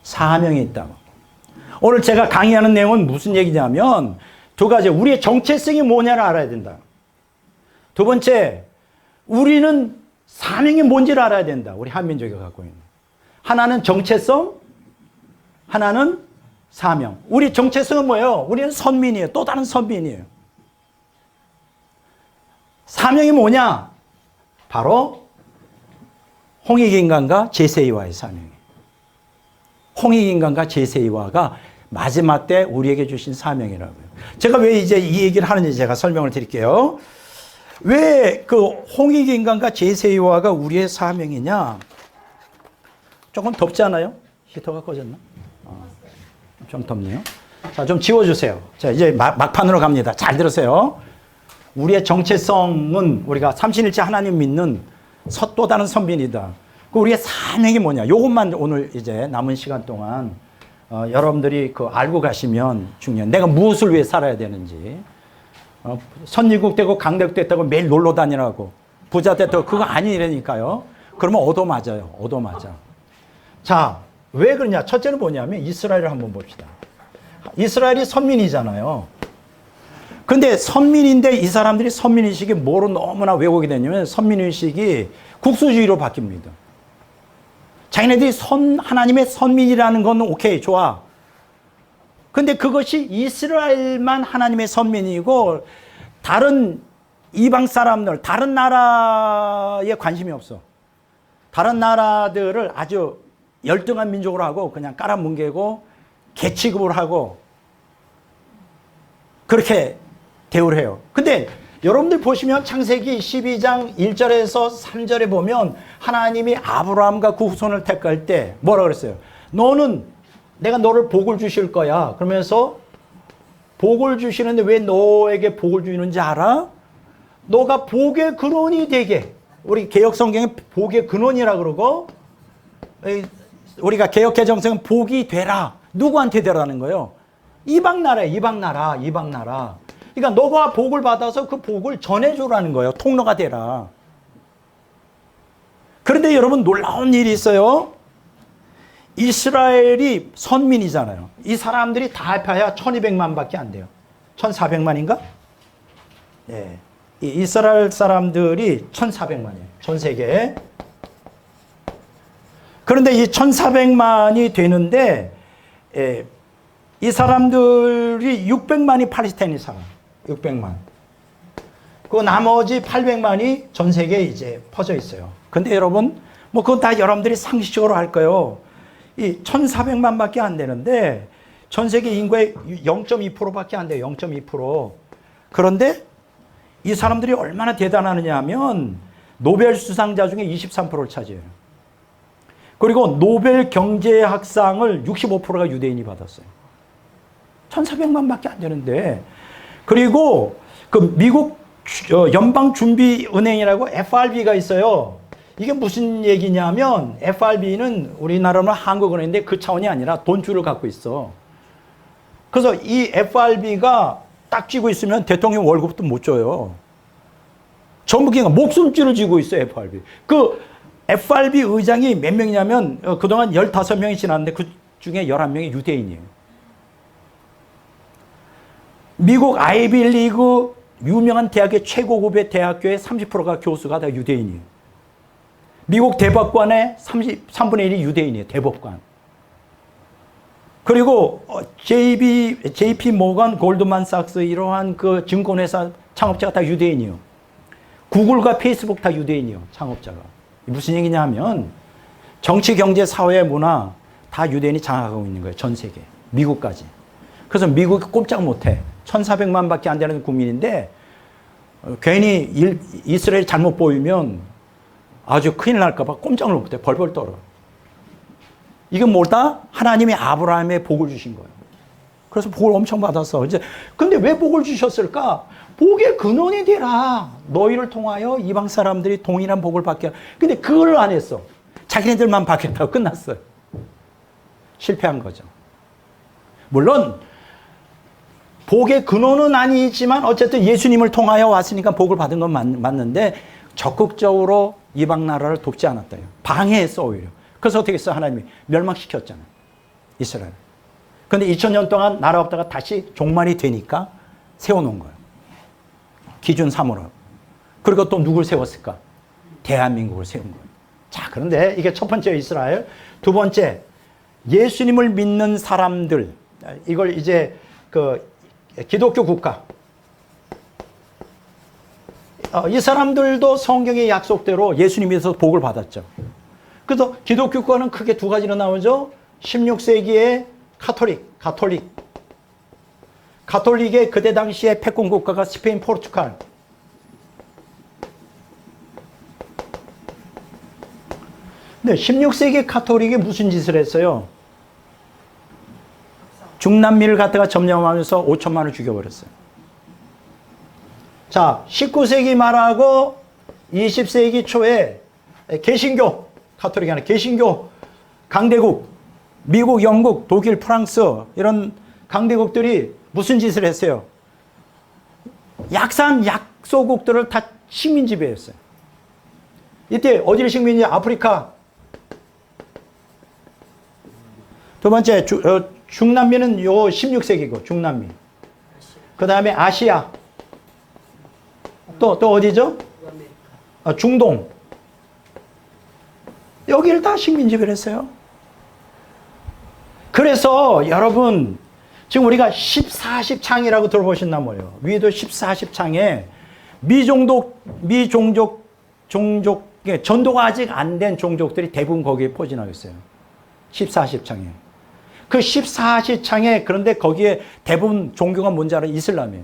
사명이 있다고. 오늘 제가 강의하는 내용은 무슨 얘기냐면 2가지. 우리의 정체성이 뭐냐를 알아야 된다. 2번째, 우리는 사명이 뭔지를 알아야 된다. 우리 한민족이 갖고 있는. 하나는 정체성, 하나는 사명. 우리 정체성은 뭐예요? 우리는 선민이에요. 또 다른 선민이에요. 사명이 뭐냐? 바로 홍익인간과 제세이와의 사명이에요. 홍익인간과 제세이와가 마지막 때 우리에게 주신 사명이라고요. 제가 왜 이제 이 얘기를 하는지 제가 설명을 드릴게요. 왜 그 홍익인간과 제세이와가 우리의 사명이냐? 조금 덥지 않아요? 히터가 꺼졌나? 좀 덥네요. 자, 좀 지워주세요. 자, 이제 막판으로 갑니다. 잘 들으세요. 우리의 정체성은 우리가 삼신일체 하나님 믿는 또 다른 선빈이다. 우리의 사명이 뭐냐? 이것만 오늘 이제 남은 시간 동안 여러분들이 알고 가시면 중요한. 내가 무엇을 위해 살아야 되는지. 선진국 되고 강대국 됐다고 매일 놀러 다니라고. 부자 됐다고 그거 아니라니까요. 그러면 얻어맞아요. 얻어맞아. 자, 왜 그러냐? 첫째는 뭐냐면 이스라엘을 한번 봅시다. 이스라엘이 선민이잖아요. 근데 선민인데 이 사람들이 선민의식이 뭐로 너무나 왜곡이 됐냐면 선민의식이 국수주의로 바뀝니다. 자기네들이 하나님의 선민이라는 건 오케이, 좋아. 근데 그것이 이스라엘만 하나님의 선민이고 다른 이방 사람들, 다른 나라에 관심이 없어. 다른 나라들을 아주 열등한 민족으로 하고 그냥 깔아뭉개고 개 취급을 하고 그렇게 대우를 해요. 근데 여러분들 보시면 창세기 12장 1절에서 3절에 보면 하나님이 아브라함과 그 후손을 택할 때 뭐라 그랬어요? 내가 너를 복을 주실 거야. 그러면서 복을 주시는데 왜 너에게 복을 주는지 알아? 너가 복의 근원이 되게. 우리 개혁성경에 복의 근원이라 그러고 우리가 개혁개정성은 복이 되라. 누구한테 되라는 거예요? 이방 나라에 이방 나라. 그러니까 너가 복을 받아서 그 복을 전해주라는 거예요. 통로가 되라. 그런데 여러분 놀라운 일이 있어요. 이스라엘이 선민이잖아요. 이 사람들이 다 합해야 1200만밖에 안 돼요. 1400만인가? 네. 이 이스라엘 사람들이 1400만이에요. 전 세계에. 그런데 이 1400만이 되는데 이 사람들이 600만이 팔레스타인에 살아요. 600만. 그 나머지 800만이 전 세계에 이제 퍼져 있어요. 근데 여러분, 뭐 그건 다 여러분들이 상식적으로 할 거예요. 이 1400만밖에 안 되는데 전 세계 인구의 0.2%밖에 안 돼요. 0.2%. 그런데 이 사람들이 얼마나 대단하느냐 하면 노벨 수상자 중에 23%를 차지해요. 그리고 노벨 경제학상을 65%가 유대인이 받았어요. 1400만밖에 안 되는데. 그리고 그 미국 연방준비은행이라고 FRB가 있어요. 이게 무슨 얘기냐면 FRB는 우리나라는 한국은행인데 그 차원이 아니라 돈줄을 갖고 있어. 그래서 이 FRB가 딱 쥐고 있으면 대통령 월급도 못 줘요. 전부 그냥 목숨줄을 쥐고 있어요, FRB. 그 FRB 의장이 몇 명이냐면 그동안 15명이 지났는데 그 중에 11명이 유대인이에요. 미국 아이비리그 유명한 대학의 최고급의 대학교의 30%가 교수가 다 유대인이에요. 미국 대법관의 3분의 1이 유대인이에요. 대법관. 그리고 JP 모건, 골드만삭스 이러한 그 증권회사 창업자가 다 유대인이에요. 구글과 페이스북 다 유대인이에요. 창업자가. 무슨 얘기냐 하면 정치, 경제, 사회, 문화 다 유대인이 장악하고 있는 거예요. 전 세계. 미국까지. 그래서 미국이 꼼짝 못해. 1400만밖에 안 되는 국민인데 괜히 이스라엘 잘못 보이면 아주 큰일 날까 봐 꼼짝을 못해. 벌벌 떨어. 이건 뭐다? 하나님이 아브라함에 복을 주신 거예요. 그래서 복을 엄청 받았어. 이제 근데 왜 복을 주셨을까? 복의 근원이 되라. 너희를 통하여 이방 사람들이 동일한 복을 받게. 근데 그걸 안 했어. 자기네들만 받겠다고 끝났어요. 실패한 거죠. 물론 복의 근원은 아니지만 어쨌든 예수님을 통하여 왔으니까 복을 받은 건 맞는데 적극적으로 이방 나라를 돕지 않았다요. 방해했어 오히려. 그래서 어떻게 했어? 하나님이 멸망시켰잖아요. 이스라엘. 근데 2000년 동안 나라 없다가 다시 종말이 되니까 세워놓은 거예요. 기준 삼으로. 그리고 또 누굴 세웠을까? 대한민국을 세운 거예요. 자, 그런데 이게 첫 번째 이스라엘. 두 번째, 예수님을 믿는 사람들. 이걸 이제 그 기독교 국가. 이 사람들도 성경의 약속대로 예수님에서 복을 받았죠. 그래서 기독교 국가는 크게 두 가지로 나오죠. 16세기의 가톨릭의 그때 당시의 패권 국가가 스페인, 포르투갈. 근데 16세기 가톨릭이 무슨 짓을 했어요? 중남미를 갖다가 점령하면서 5천만 원을 죽여버렸어요. 자, 19세기 말하고 20세기 초에 개신교, 가톨릭이 아니라 개신교 강대국, 미국, 영국, 독일, 프랑스 이런 강대국들이 무슨 짓을 했어요? 약소국들을 다 식민 지배했어요. 이때 어디를 식민지? 아프리카. 두 번째 중남미는 요 16세기고 중남미. 그 다음에 아시아. 또 어디죠? 중동. 여기를 다 식민 지배를 했어요. 그래서 여러분 지금 우리가 14십창이라고 들어보셨나 뭐예요. 위도 14십창에 종족, 전도가 아직 안 된 종족들이 대부분 거기에 포진하고 있어요. 14지창에. 그 14지창에 그런데 거기에 대부분 종교가 뭔지 알아요? 이슬람이에요.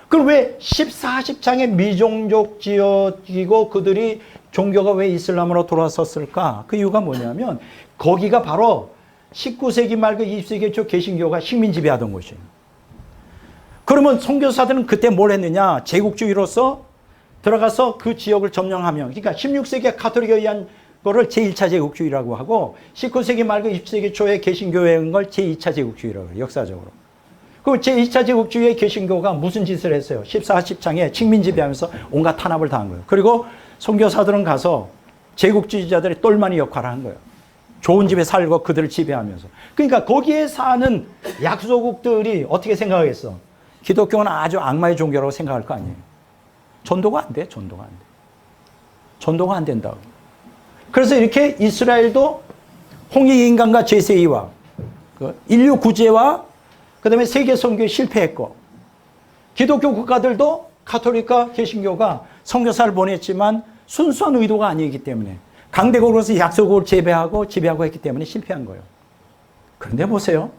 그럼 왜 14지창에 미종족 지역이고 그들이 종교가 왜 이슬람으로 돌아섰을까? 그 이유가 뭐냐면 거기가 바로 19세기 말 그 20세기 초 개신교가 식민 지배하던 곳이에요. 그러면 선교사들은 그때 뭘 했느냐? 제국주의로서 들어가서 그 지역을 점령하면, 그러니까 16세기에 가톨릭에 의한 거를 제1차 제국주의라고 하고 19세기 말 그 20세기 초에 개신교에 의한 걸 제2차 제국주의라고 해요. 역사적으로. 그 제2차 제국주의의 개신교가 무슨 짓을 했어요? 14지창에 식민 지배하면서 온갖 탄압을 당한 거예요. 그리고 선교사들은 가서 제국주의자들의 똘마니 역할을 한 거예요. 좋은 집에 살고 그들을 지배하면서. 그러니까 거기에 사는 약소국들이 어떻게 생각하겠어? 기독교는 아주 악마의 종교라고 생각할 거 아니에요. 전도가 안 돼. 전도가 안 돼. 전도가 안 된다고. 그래서 이렇게 이스라엘도 홍익 인간과 제세이와 인류 구제와 그다음에 세계 선교에 실패했고, 기독교 국가들도 가톨릭과 개신교가 선교사를 보냈지만 순수한 의도가 아니기 때문에 강대국으로서 약소국을 지배하고 했기 때문에 실패한 거예요. 그런데 보세요.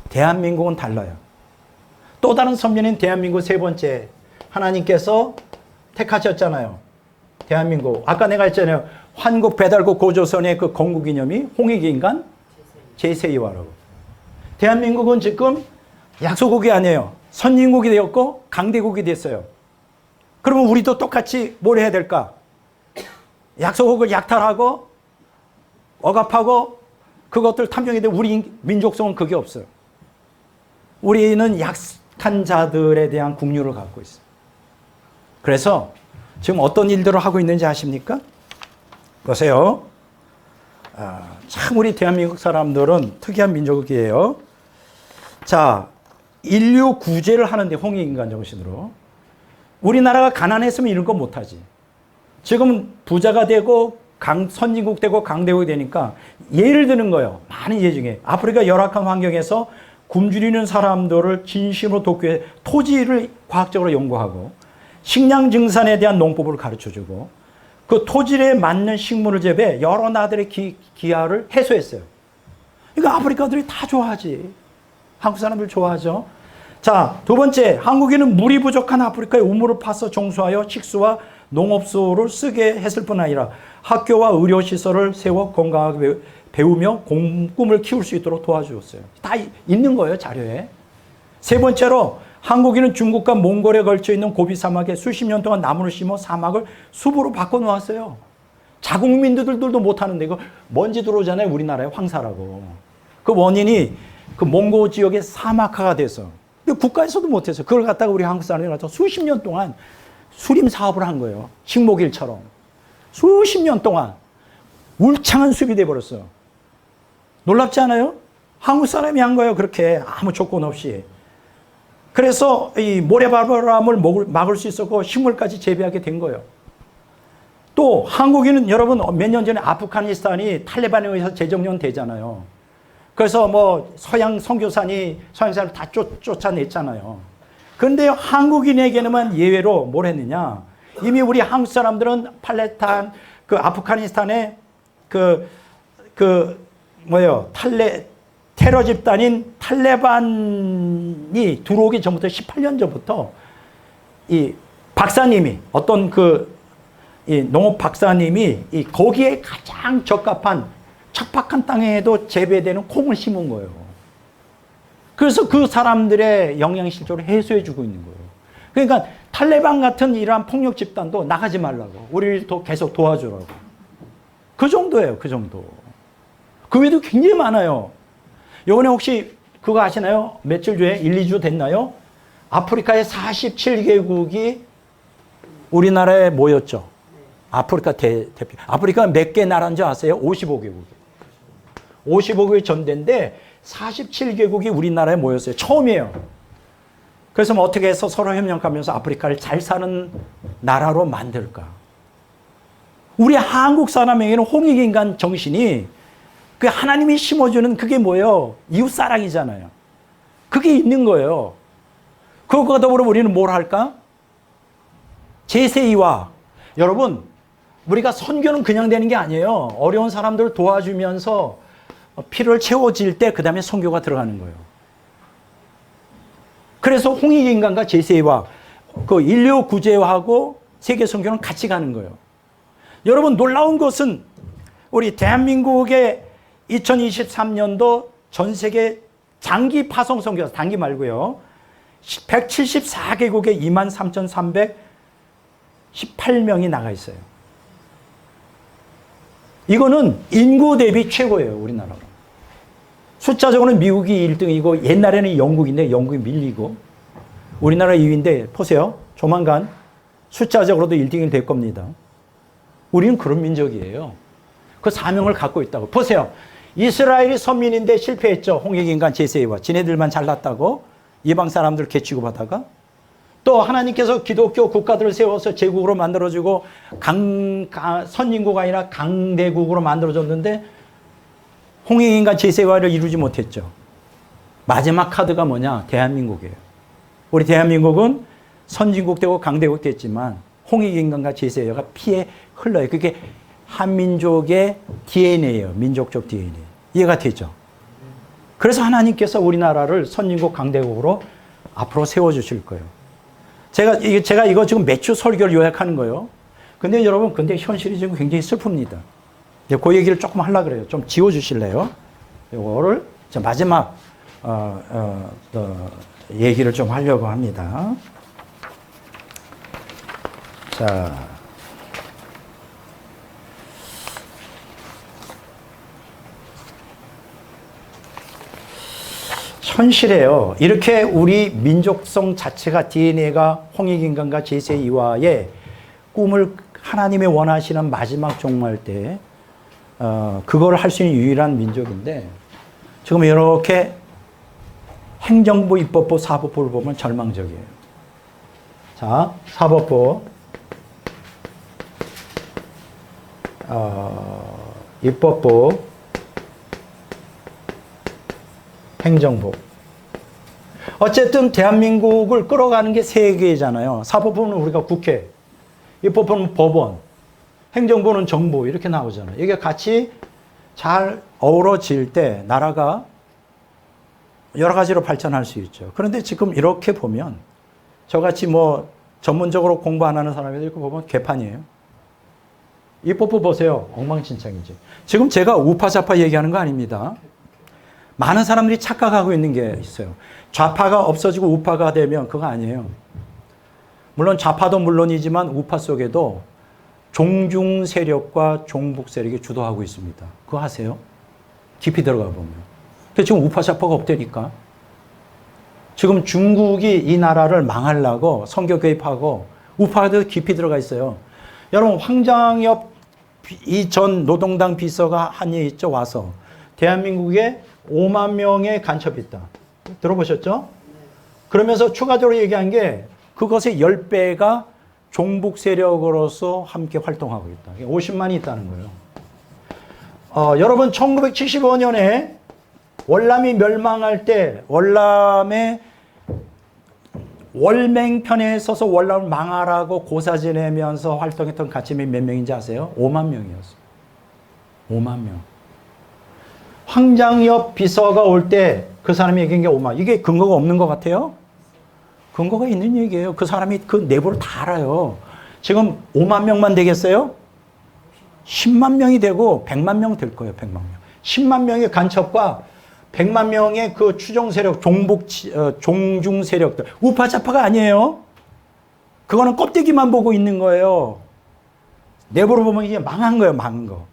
대한민국은 달라요. 또 다른 선면인 대한민국 세 번째, 하나님께서 택하셨잖아요. 대한민국. 아까 내가 했잖아요. 환국 배달국 고조선의 그 건국 기념이 홍익 인간 제세이와라고. 대한민국은 지금 약소국이 아니에요. 선진국이 되었고 강대국이 됐어요. 그러면 우리도 똑같이 뭘 해야 될까? 약소국을 약탈하고 억압하고 그것들 탐정해야 돼. 우리 민족성은 그게 없어요. 우리는 약한 자들에 대한 국류를 갖고 있어요. 그래서 지금 어떤 일들을 하고 있는지 아십니까? 보세요. 참 우리 대한민국 사람들은 특이한 민족이에요. 자, 인류 구제를 하는데 홍익인간 정신으로. 우리나라가 가난했으면 이런 거 못하지. 지금 부자가 되고 선진국 되고 강대국이 되니까 예를 드는 거예요. 많은 예 중에. 아프리카 열악한 환경에서 굶주리는 사람들을 진심으로 돕기 위해 토지를 과학적으로 연구하고 식량 증산에 대한 농법을 가르쳐주고 그 토질에 맞는 식물을 재배해 여러 나라들의 기하를 해소했어요. 그러니까 아프리카들이 다 좋아하지. 한국 사람들 좋아하죠. 자, 두 번째, 한국인은 물이 부족한 아프리카에 우물을 파서 정수하여 식수와 농업소를 쓰게 했을 뿐 아니라 학교와 의료시설을 세워 건강하게 배우며 꿈을 키울 수 있도록 도와주었어요. 다 있는 거예요, 자료에. 세 번째로 한국인은 중국과 몽골에 걸쳐 있는 고비 사막에 수십 년 동안 나무를 심어 사막을 숲으로 바꿔놓았어요. 자국민들도 못하는데 이거 먼지 들어오잖아요. 우리나라에 황사라고. 그 원인이 그 몽고 지역의 사막화가 돼서. 국가에서도 못해서 그걸 갖다가 우리 한국 사람이 가서 수십 년 동안 수림 사업을 한 거예요. 식목일처럼. 수십 년 동안 울창한 숲이 돼버렸어요. 놀랍지 않아요? 한국 사람이 한 거예요. 그렇게 아무 조건 없이. 그래서 이 모래바람을 막을 수 있었고 식물까지 재배하게 된 거예요. 또 한국인은 여러분 몇 년 전에 아프가니스탄이 탈레반에 의해서 재정년되잖아요. 그래서 뭐 서양 선교사를 다 쫓아냈잖아요. 그런데 한국인에게는 예외로 뭘 했느냐? 이미 우리 한국 사람들은 팔레스타인, 그 아프가니스탄에 테러 집단인 탈레반이 들어오기 전부터 18년 전부터 이 박사님이 어떤 이 농업 박사님이 이 거기에 가장 적합한 척박한 땅에도 재배되는 콩을 심은 거예요. 그래서 그 사람들의 영양실조를 해소해주고 있는 거예요. 그러니까 탈레반 같은 이러한 폭력 집단도 나가지 말라고. 우리를 더 계속 도와주라고. 그 정도예요. 그 정도. 그 외에도 굉장히 많아요. 요번에 혹시 그거 아시나요? 며칠 전에 1, 2주 됐나요? 아프리카의 47개국이 우리나라에 모였죠. 아프리카 대표. 아프리카 몇 개 나라인지 아세요? 55개국이. 55개국이 전대인데 47개국이 우리나라에 모였어요. 처음이에요. 그래서 뭐 어떻게 해서 서로 협력하면서 아프리카를 잘 사는 나라로 만들까? 우리 한국 사람에게는 홍익인간 정신이 그 하나님이 심어주는 그게 뭐예요? 이웃사랑이잖아요. 그게 있는 거예요. 그것과 더불어 우리는 뭘 할까? 제세이와 여러분 우리가 선교는 그냥 되는 게 아니에요. 어려운 사람들을 도와주면서 필요를 채워질 때 그 다음에 선교가 들어가는 거예요. 그래서 홍익인간과 제세와 그 인류 구제하고 세계 선교는 같이 가는 거예요. 여러분 놀라운 것은 우리 대한민국의 2023년도 전 세계 장기 파송 선교, 단기 말고요. 174개국에 23,318명이 나가 있어요. 이거는 인구 대비 최고예요, 우리나라가. 숫자적으로는 미국이 1등이고 옛날에는 영국인데 영국이 밀리고 우리나라 2위인데 보세요. 조만간 숫자적으로도 1등이 될 겁니다. 우리는 그런 민족이에요. 그 사명을 갖고 있다고. 보세요. 이스라엘이 선민인데 실패했죠. 홍익인간 제세와 지네들만 잘났다고 이방 사람들 개취급하다가 또 하나님께서 기독교 국가들을 세워서 제국으로 만들어주고 선진국가 아니라 강대국으로 만들어줬는데 홍익인간 제세화를 이루지 못했죠. 마지막 카드가 뭐냐? 대한민국이에요. 우리 대한민국은 선진국 되고 강대국 됐지만 홍익인간과 제세화가 피에 흘러요. 그게 한민족의 DNA예요. 민족적 DNA. 이해가 되죠? 그래서 하나님께서 우리나라를 선진국 강대국으로 앞으로 세워주실 거예요. 제가 이거 지금 매주 설교를 요약하는 거예요. 근데 여러분, 근데 현실이 지금 굉장히 슬픕니다. 그 얘기를 조금 하려고 그래요. 좀 지워주실래요? 이거를 마지막, 얘기를 좀 하려고 합니다. 자. 현실에요. 이렇게 우리 민족성 자체가 DNA가 홍익인간과 제세2화의 꿈을 하나님의 원하시는 마지막 종말 때 그걸 할 수 있는 유일한 민족인데 지금 이렇게 행정부, 입법부, 사법부를 보면 절망적이에요. 자, 사법부, 입법부, 행정부. 어쨌든 대한민국을 끌어가는 게 세 개잖아요. 사법부는 우리가 국회, 입법부는 법원, 행정부는 정부 이렇게 나오잖아요. 이게 같이 잘 어우러질 때 나라가 여러 가지로 발전할 수 있죠. 그런데 지금 이렇게 보면 저같이 뭐 전문적으로 공부 안 하는 사람이 이렇게 보면 개판이에요. 입법부 보세요. 엉망진창이지. 지금 제가 우파좌파 얘기하는 거 아닙니다. 많은 사람들이 착각하고 있는 게 있어요. 좌파가 없어지고 우파가 되면 그거 아니에요. 물론 좌파도 물론이지만 우파 속에도 종중 세력과 종북 세력이 주도하고 있습니다. 그거 아세요? 깊이 들어가 보면. 근데 지금 우파 좌파가 없다니까. 지금 중국이 이 나라를 망하려고 선교 개입하고 우파도 깊이 들어가 있어요. 여러분 황장엽 이 전 노동당 비서가 한 얘기 있죠. 와서 대한민국에 5만 명의 간첩이 있다. 들어보셨죠? 그러면서 추가적으로 얘기한 게 그것의 10배가 종북 세력으로서 함께 활동하고 있다. 50만이 있다는 거예요. 여러분 1975년에 월남이 멸망할 때 월남의 월맹편에 서서 월남을 망하라고 고사 지내면서 활동했던 가치민이 몇 명인지 아세요? 5만 명이었어요. 5만 명. 황장엽 비서가 올 때 그 사람이 얘기한 게 5만. 이게 근거가 없는 것 같아요? 근거가 있는 얘기예요. 그 사람이 그 내부를 다 알아요. 지금 5만 명만 되겠어요? 10만 명이 되고 100만 명 될 거예요. 100만 명. 10만 명의 간첩과 100만 명의 그 추종 세력, 종중 세력들. 우파 좌파가 아니에요. 그거는 껍데기만 보고 있는 거예요. 내부로 보면 이게 망한 거예요. 망한 거.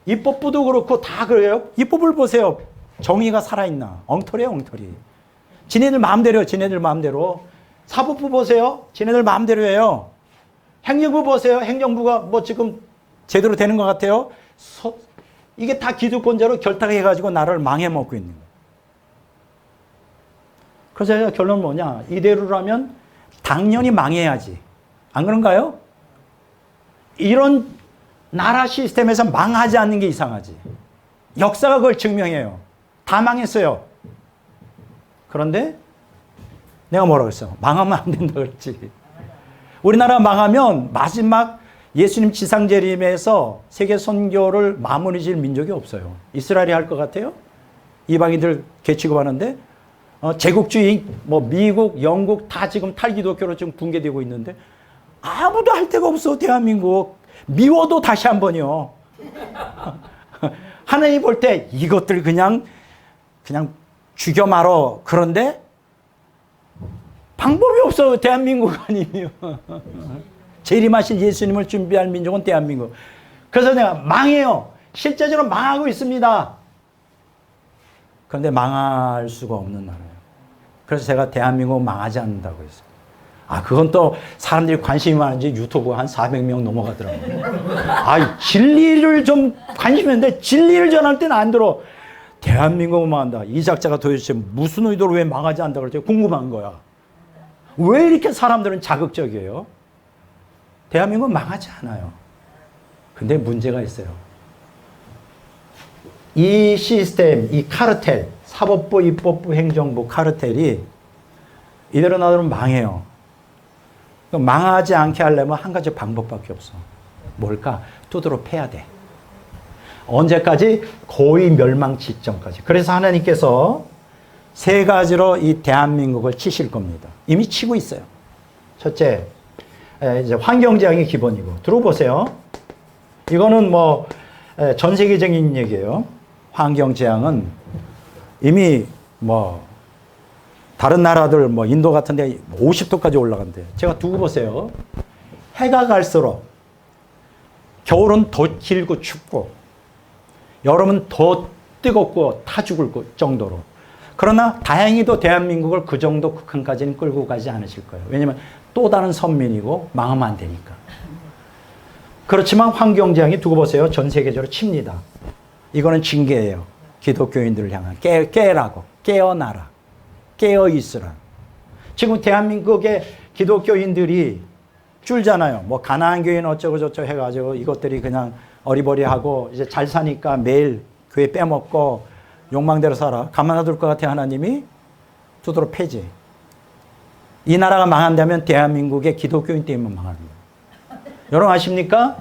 입법부도 그렇고 다 그래요. 입법을 보세요. 정의가 살아있나. 엉터리예요. 엉터리. 지네들 마음대로. 사법부 보세요. 지네들 마음대로 해요. 행정부 보세요. 행정부가 뭐 지금 제대로 되는 것 같아요. 이게 다 기득권자로 결탁해가지고 나라를 망해먹고 있는 거예요. 그래서 결론은 뭐냐. 이대로라면 당연히 망해야지. 안 그런가요? 이런 나라 시스템에서 망하지 않는 게 이상하지. 역사가 그걸 증명해요. 다 망했어요. 그런데 내가 뭐라고 했어? 망하면 안 된다 그랬지. 우리나라 망하면 마지막 예수님 지상재림에서 세계 선교를 마무리 지을 민족이 없어요. 이스라엘이 할 것 같아요? 이방인들 개치고 하는데 제국주의 뭐 미국, 영국 다 지금 탈기독교로 지금 붕괴되고 있는데 아무도 할 데가 없어. 대한민국 미워도 다시 한번요. 하나님 볼 때 이것들 그냥 죽여 말어. 그런데 방법이 없어. 대한민국 아니면 재림하신 예수님을 준비할 민족은 대한민국. 그래서 내가 망해요. 실제적으로 망하고 있습니다. 그런데 망할 수가 없는 나라예요. 그래서 제가 대한민국 망하지 않는다고 했어요. 그건 또 사람들이 관심이 많은지 유튜브 한 400명 넘어가더라고요. 진리를 좀 관심이 있는데 진리를 전할 때는 안 들어. 대한민국은 망한다. 이 작자가 도대체 무슨 의도로 왜 망하지 않는다 그랬지? 궁금한 거야. 왜 이렇게 사람들은 자극적이에요? 대한민국은 망하지 않아요. 근데 문제가 있어요. 이 시스템, 이 카르텔, 사법부, 입법부, 행정부 카르텔이 이대로 놔두면 망해요. 망하지 않게 하려면 한 가지 방법밖에 없어. 뭘까? 두드러 패야 돼. 언제까지? 거의 멸망 직전까지. 그래서 하나님께서 세 가지로 이 대한민국을 치실 겁니다. 이미 치고 있어요. 첫째, 이제 환경재앙이 기본이고. 들어보세요. 이거는 뭐 전 세계적인 얘기예요. 환경재앙은 이미 뭐 다른 나라들 뭐 인도 같은 데 50도까지 올라간대요. 제가 두고 보세요. 해가 갈수록 겨울은 더 길고 춥고 여름은 더 뜨겁고 타 죽을 정도로. 그러나 다행히도 대한민국을 그 정도 극한까지는 끌고 가지 않으실 거예요. 왜냐하면 또 다른 선민이고 망하면 안 되니까. 그렇지만 환경재앙이 두고 보세요. 전 세계적으로 칩니다. 이거는 징계예요. 기독교인들을 향한. 깨라고. 깨어나라. 깨어있으라. 지금 대한민국의 기독교인들이 줄잖아요. 뭐 가나안 교회는 어쩌고 저쩌고 해가지고 이것들이 그냥 어리버리하고 이제 잘 사니까 매일 교회 빼먹고 욕망대로 살아. 가만 놔둘 것 같아 하나님이? 두드러 패지. 이 나라가 망한다면 대한민국의 기독교인 때문에 망하는 거예요. 여러분 아십니까?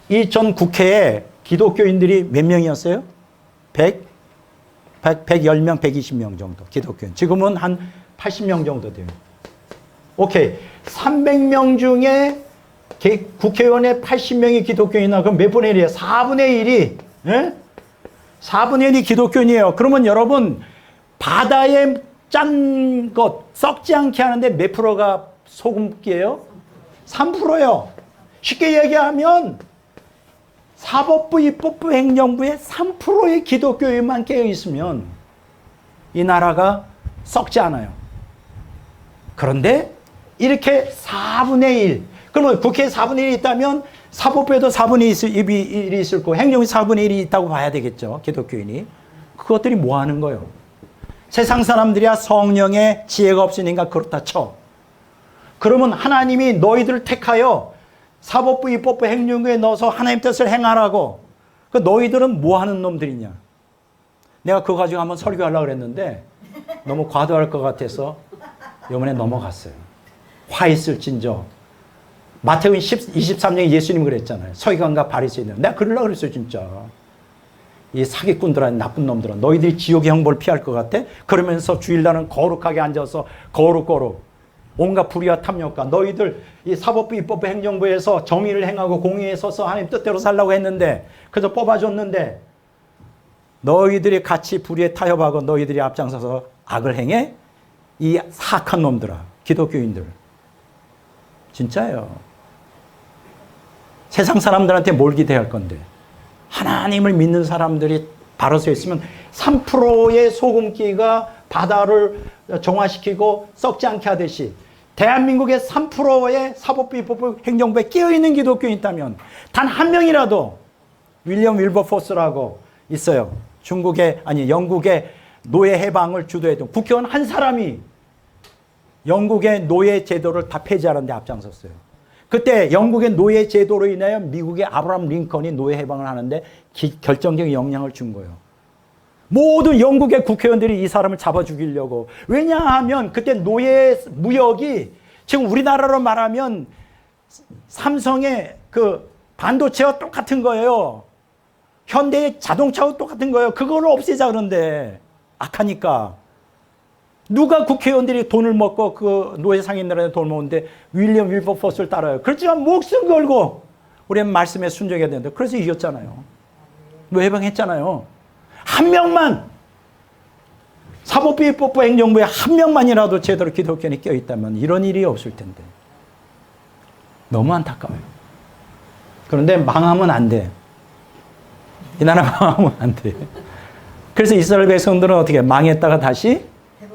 이 전 국회에 기독교인들이 몇 명이었어요? 110명, 120명 정도 기독교인. 지금은 한 80명 정도 돼요. 오케이. 300명 중에 국회의원에 80명이 기독교인이나 그럼 몇 분의 1이에요? 4분의 1이. 예? 4분의 1이 기독교인이에요. 그러면 여러분 바다에 짠 것 썩지 않게 하는데 몇 프로가 소금기예요? 3%예요. 쉽게 얘기하면 사법부, 입법부, 행정부에 3%의 기독교인만 깨어 있으면 이 나라가 썩지 않아요. 그런데 이렇게 4분의 1. 그러면 국회에 4분의 1이 있다면 사법부에도 4분의 1이 있을 거고 행정에 4분의 1이 있다고 봐야 되겠죠. 기독교인이. 그것들이 뭐 하는 거예요? 세상 사람들이야 성령의 지혜가 없으니까 그렇다 쳐. 그러면 하나님이 너희들을 택하여 사법부, 입법부, 행정부에 넣어서 하나님 뜻을 행하라고. 그 너희들은 뭐 하는 놈들이냐? 내가 그거 가지고 한번 설교하려고 그랬는데 너무 과도할 것 같아서 이번에 넘어갔어요. 화 있을진저. 마태복음 23장에 예수님 그랬잖아요. 서기관과 바리새인들. 내가 그러려고 그랬어요, 진짜. 이 사기꾼들아, 나쁜 놈들아. 너희들이 지옥의 형벌을 피할 것 같아? 그러면서 주일날은 거룩하게 앉아서 거룩. 온갖 불의와 탐욕과 너희들 이 사법부, 입법부, 행정부에서 정의를 행하고 공의에 서서 하나님 뜻대로 살라고 했는데 그래서 뽑아줬는데 너희들이 같이 불의에 타협하고 너희들이 앞장서서 악을 행해? 이 사악한 놈들아. 기독교인들. 진짜예요. 세상 사람들한테 뭘 기대할 건데. 하나님을 믿는 사람들이 바로 서 있으면 3%의 소금기가 바다를 정화시키고 썩지 않게 하듯이 대한민국의 3%의 사법부, 입법부, 행정부에 끼어있는 기독교인이 있다면 단 한 명이라도 윌리엄 윌버포스라고 있어요. 영국의 노예 해방을 주도했던 국회의원 한 사람이 영국의 노예 제도를 다 폐지하는 데 앞장섰어요. 그때 영국의 노예 제도로 인하여 미국의 아브라함 링컨이 노예 해방을 하는데 결정적인 영향을 준 거예요. 모든 영국의 국회의원들이 이 사람을 잡아 죽이려고. 왜냐하면 그때 노예 무역이 지금 우리나라로 말하면 삼성의 그 반도체와 똑같은 거예요. 현대의 자동차와 똑같은 거예요. 그거를 없애자 그런데 악하니까. 누가 국회의원들이 돈을 먹고 그 노예 상인들한테 돈을 먹는데 윌리엄 윌버포스를 따라요. 그렇지만 목숨 걸고 우리는 말씀에 순종해야 되는데 그래서 이겼잖아요. 외방했잖아요. 한 명만 사법부의 행정부에 한 명만이라도 제대로 기독교인이 껴있다면 이런 일이 없을 텐데 너무 안타까워요. 그런데 망하면 안 돼. 이 나라 망하면 안 돼. 그래서 이스라엘 백성들은 어떻게 망했다가 다시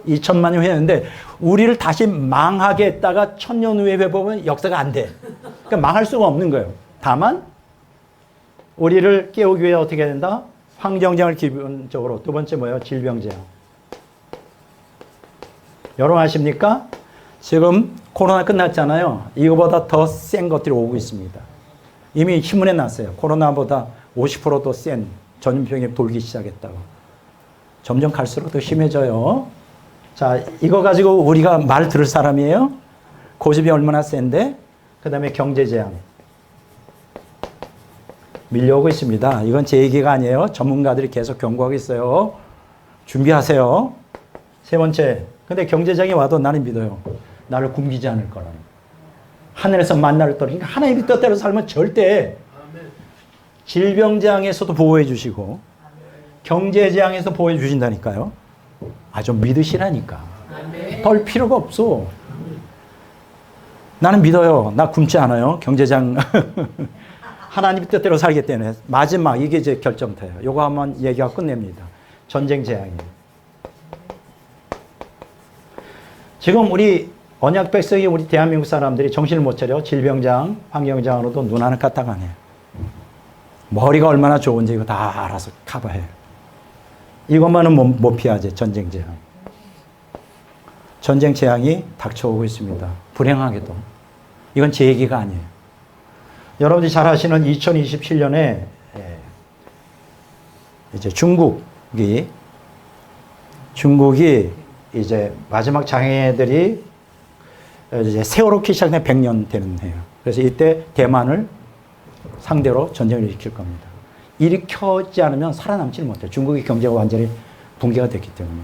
2000만 년 후에 했는데 우리를 다시 망하게 했다가 1000년 후에 회복하면 역사가 안 돼. 그러니까 망할 수가 없는 거예요. 다만 우리를 깨우기 위해 어떻게 해야 된다? 환경재앙을 기본적으로. 두 번째 뭐예요? 질병재앙. 여러분 아십니까? 지금 코로나 끝났잖아요. 이거보다 더 센 것들이 오고 있습니다. 이미 신문에 났어요. 코로나보다 50%더 센 전염병이 돌기 시작했다고. 점점 갈수록 더 심해져요. 자, 이거 가지고 우리가 말 들을 사람이에요? 고집이 얼마나 센데? 그 다음에 경제재앙. 밀려오고 있습니다. 이건 제 얘기가 아니에요. 전문가들이 계속 경고하고 있어요. 준비하세요. 세 번째. 근데 경제장이 와도 나는 믿어요. 나를 굶기지 않을 거라는. 하늘에서 만나를 떨어지니까 하나님의 뜻대로 살면 절대 질병재앙에서도 보호해 주시고 경제재앙에서 보호해 주신다니까요. 아, 좀 믿으시라니까. 떨 필요가 없어. 나는 믿어요. 나 굶지 않아요. 경제장. 하나님의 뜻대로 살기 때문에. 마지막 이게 이제 결정타예요. 요거 한번 얘기하고 끝냅니다. 전쟁 재앙이에요. 지금 우리 언약 백성이 우리 대한민국 사람들이 정신을 못 차려 질병장, 환경장으로도 눈 하나 까딱 안 해요. 머리가 얼마나 좋은지 이거 다 알아서 커버해요. 이것만은 못 피하지. 전쟁 재앙. 전쟁 재앙이 닥쳐오고 있습니다. 불행하게도. 이건 제 얘기가 아니에요. 여러분들이 잘 아시는 2027년에 이제 중국이 이제 마지막 장애들이 이제 세월호기 시작된 100년 되는 해요. 그래서 이때 대만을 상대로 전쟁을 일으킬 겁니다. 일으켜지 않으면 살아남지를 못해요. 중국의 경제가 완전히 붕괴가 됐기 때문에.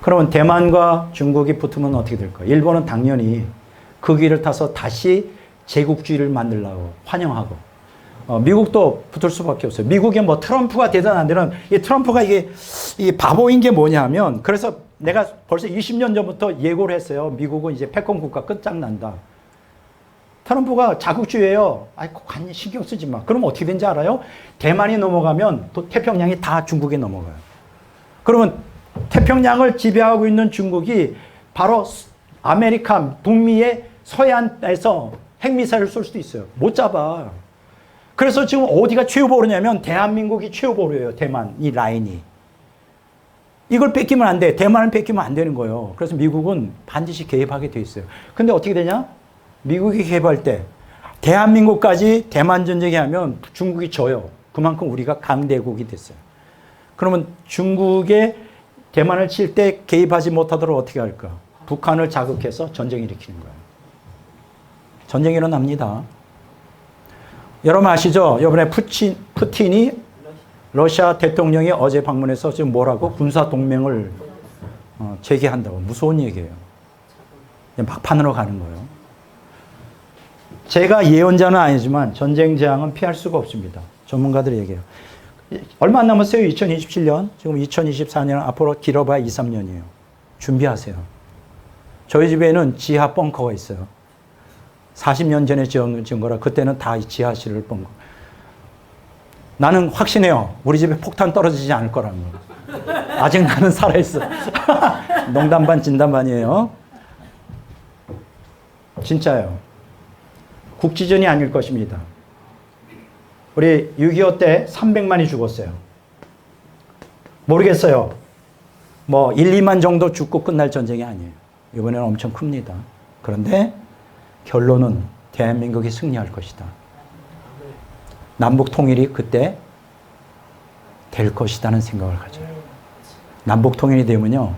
그러면 대만과 중국이 붙으면 어떻게 될까요? 일본은 당연히 그 길을 타서 다시 제국주의를 만들려고 환영하고, 미국도 붙을 수밖에 없어요. 미국에 뭐 트럼프가 되든 안 되든, 이 트럼프가 이게 바보인 게 뭐냐면, 그래서 내가 벌써 20년 전부터 예고를 했어요. 미국은 이제 패권 국가 끝장난다. 트럼프가 자국주의예요. 아이고, 간이 신경 쓰지 마. 그럼 어떻게 되는지 알아요? 대만이 넘어가면 또 태평양이 다 중국에 넘어가요. 그러면 태평양을 지배하고 있는 중국이 바로 아메리카, 북미의 서해안에서 핵미사일을 쏠 수도 있어요. 못 잡아. 그래서 지금 어디가 최후보루냐면 대한민국이 최후보루예요. 대만, 이 라인이. 이걸 뺏기면 안 돼. 대만을 뺏기면 안 되는 거예요. 그래서 미국은 반드시 개입하게 돼 있어요. 근데 어떻게 되냐? 미국이 개입할 때 대한민국까지 대만 전쟁이 하면 중국이 져요. 그만큼 우리가 강대국이 됐어요. 그러면 중국에 대만을 칠 때 개입하지 못하도록 어떻게 할까? 북한을 자극해서 전쟁을 일으키는 거예요. 전쟁이 일어납니다. 여러분 아시죠? 이번에 푸틴이 러시아 대통령이 어제 방문해서 지금 뭐라고? 군사동맹을 재개한다고. 무서운 얘기예요. 막판으로 가는 거예요. 제가 예언자는 아니지만 전쟁 재앙은 피할 수가 없습니다. 전문가들이 얘기해요. 얼마 안 남았어요. 2027년. 지금 2024년 앞으로 길어봐야 2, 3년이에요. 준비하세요. 저희 집에는 지하 벙커가 있어요. 40년 전에 지은 거라 그때는 다 지하실을 본 거. 나는 확신해요. 우리 집에 폭탄 떨어지지 않을 거라는 거. 아직 나는 살아있어. 농담 반 진담 반이에요. 진짜요. 국지전이 아닐 것입니다. 우리 6.25 때 300만이 죽었어요. 모르겠어요. 뭐 1, 2만 정도 죽고 끝날 전쟁이 아니에요. 이번에는 엄청 큽니다. 그런데 결론은 대한민국이 승리할 것이다. 남북 통일이 그때 될 것이라는 생각을 가져요. 남북 통일이 되면요,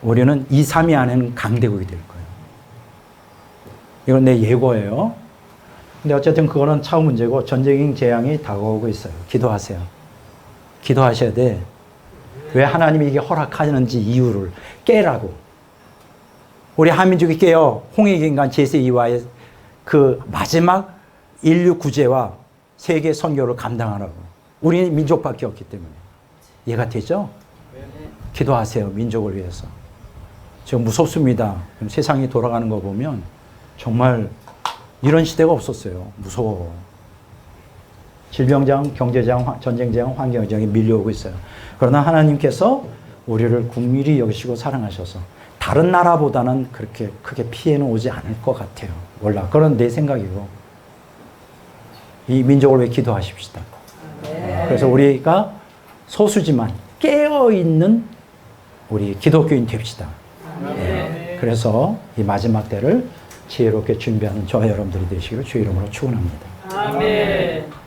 우리는 2, 3위 안에는 강대국이 될 거예요. 이건 내 예고예요. 근데 어쨌든 그거는 차후 문제고 전쟁 재앙이 다가오고 있어요. 기도하세요. 기도하셔야 돼. 왜 하나님이 이게 허락하는지 이유를 깨라고. 우리 한민족이 깨어 홍익인간 제2와의 그 마지막 인류 구제와 세계 선교를 감당하라고. 우리는 민족밖에 없기 때문에. 이해가 되죠? 기도하세요. 민족을 위해서. 지금 무섭습니다. 세상이 돌아가는 거 보면 정말 이런 시대가 없었어요. 무서워. 질병장, 경제장, 전쟁장, 환경장이 밀려오고 있어요. 그러나 하나님께서 우리를 국민이 여기시고 사랑하셔서 다른 나라보다는 그렇게 크게 피해는 오지 않을 것 같아요. 몰라. 그건 내 생각이고. 이 민족을 위해 기도하십시다. 그래서 우리가 소수지만 깨어있는 우리 기독교인 됩시다. 네. 그래서 이 마지막 때를 지혜롭게 준비하는 저와 여러분들이 되시기를 주의 이름으로 축원합니다. 아멘.